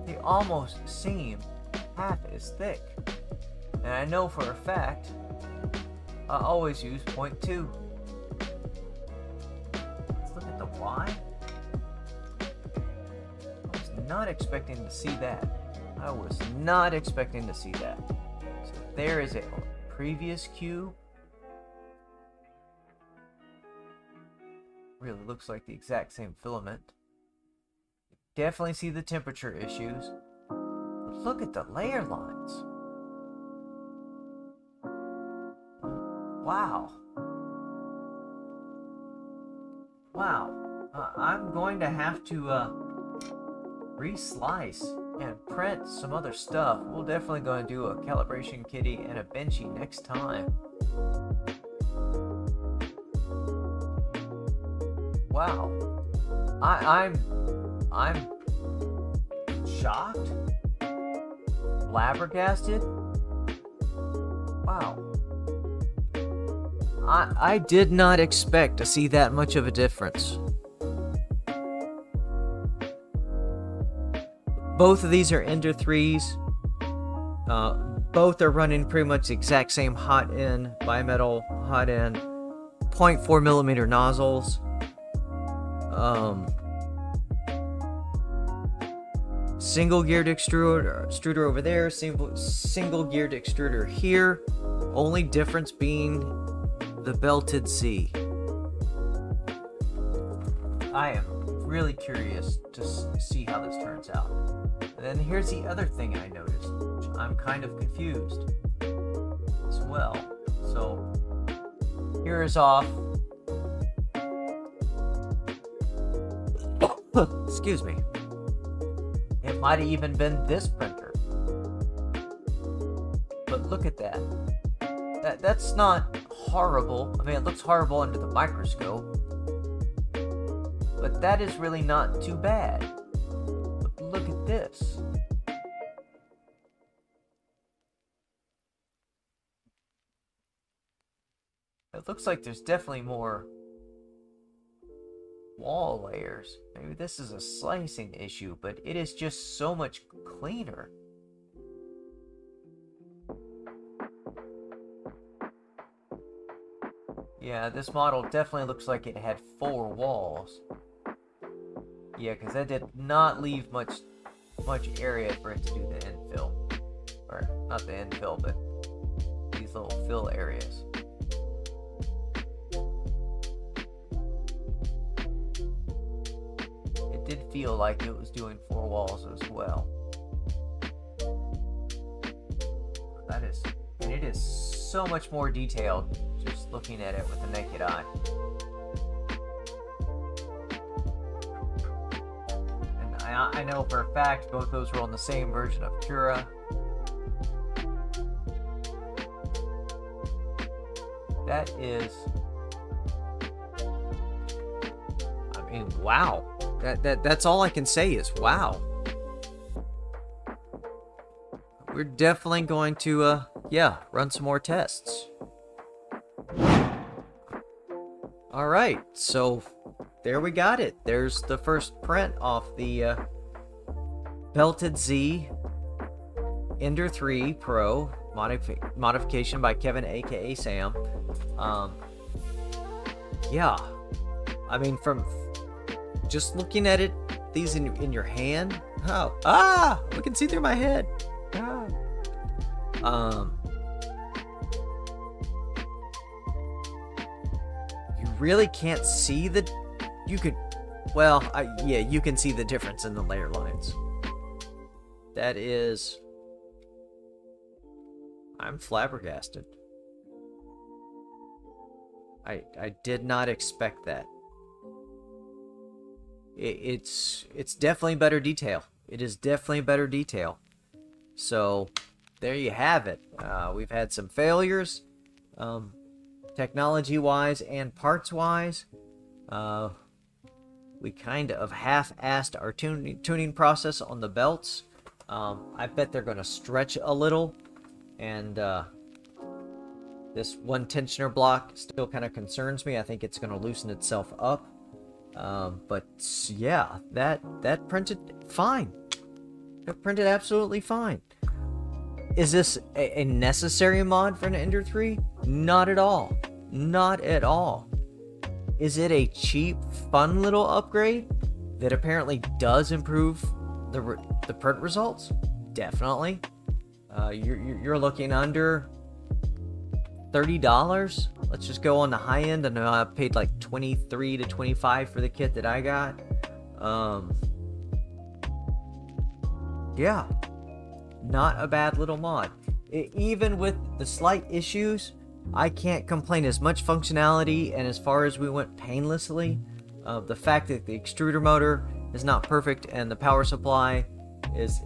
They almost seem half as thick. And I know for a fact, I always use 0.2. Let's look at the Y. I was not expecting to see that. I was not expecting to see that. So there is a previous cube. Really looks like the exact same filament. Definitely see the temperature issues. But look at the layer lines. Wow. Wow. I'm going to have to re-slice and print some other stuff. We're definitely going to do a calibration kitty and a benchy next time. Wow. I'm shocked, flabbergasted. Wow. I did not expect to see that much of a difference. Both of these are Ender 3s. Both are running pretty much the exact same hot end, bimetal hot end, 0.4 millimeter nozzles. Single geared extruder over there, single geared extruder here. Only difference being the belted C. I am really curious to see how this turns out. And then here's the other thing I noticed, which I'm kind of confused as well. So here is off. Excuse me. It might have even been this printer. But look at that. That's not horrible. I mean, it looks horrible under the microscope. But that is really not too bad. But look at this. It looks like there's definitely more wall layers. Maybe this is a slicing issue, but it is just so much cleaner. Yeah, this model definitely looks like it had 4 walls. Yeah, because that did not leave much area for it to do the infill. Or, not the infill, but these little fill areas. It did feel like it was doing 4 walls as well. That is, and it is so much more detailed just looking at it with the naked eye. And I know for a fact both those were on the same version of Cura. That is, I mean, wow. That's all I can say is wow. We're definitely going to yeah, run some more tests. Alright, so there we got it. There's the first print off the Belted Z Ender 3 Pro modification by Kevin aka Sam. Yeah, I mean, from just looking at it, these in your hand, oh, we can see through my head. You really can't see the, you could, well, yeah, you can see the difference in the layer lines. That is, I'm flabbergasted. I did not expect that. It's definitely better detail. It is definitely better detail. So there you have it. We've had some failures, technology-wise and parts-wise. We kind of half-assed our tuning process on the belts. I bet they're going to stretch a little, and this one tensioner block still kind of concerns me. I think it's going to loosen itself up. But yeah, that printed fine. It printed absolutely fine. Is this a necessary mod for an Ender 3? Not at all. Not at all. Is it a cheap, fun little upgrade that apparently does improve the print results? Definitely. You're looking under $30. Let's just go on the high end. I know I paid like $23 to $25 for the kit that I got. Yeah, not a bad little mod. Even with the slight issues, I can't complain. As much functionality, and as far as we went painlessly, the fact that the extruder motor is not perfect and the power supply is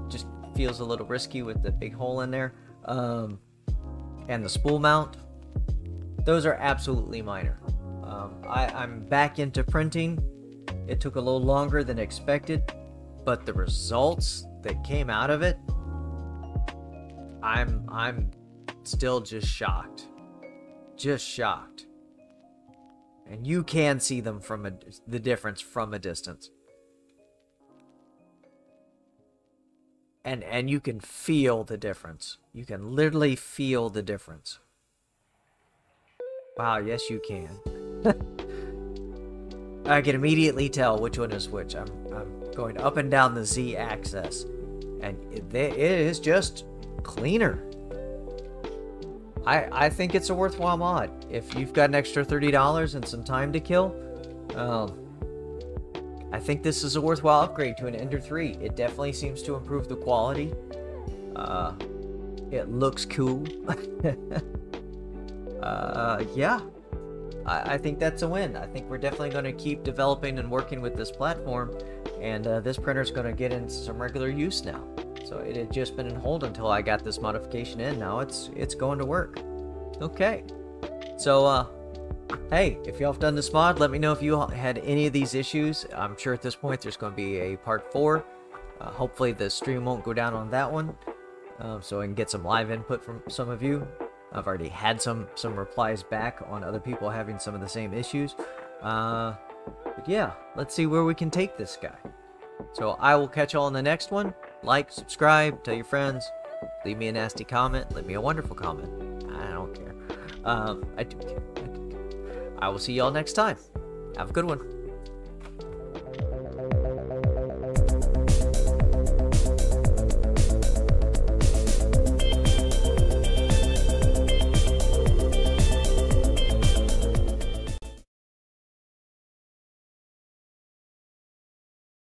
just feels a little risky with the big hole in there, and the spool mount, those are absolutely minor. I'm back into printing. It took a little longer than expected, but the results that came out of it, I'm still just shocked. Just shocked. And you can see them from the difference from a distance. And you can feel the difference. You can literally feel the difference. Wow, yes you can. I can immediately tell which one is which. I'm going up and down the Z axis, and it is just cleaner. I think it's a worthwhile mod. If you've got an extra $30 and some time to kill, I think this is a worthwhile upgrade to an Ender 3. It definitely seems to improve the quality. It looks cool. Yeah. I think that's a win. I think we're definitely going to keep developing and working with this platform, and this printer is going to get into some regular use now. So it had just been in hold until I got this modification in. Now it's going to work. Okay. So hey, if y'all have done this mod, let me know if you had any of these issues. I'm sure at this point there's going to be a part 4. Hopefully the stream won't go down on that one, so I can get some live input from some of you. I've already had some replies back on other people having some of the same issues. But yeah, let's see where we can take this guy. So I will catch y'all in the next one. Like, subscribe, tell your friends, leave me a nasty comment, leave me a wonderful comment. I don't care. I do care. I will see y'all next time. Have a good one.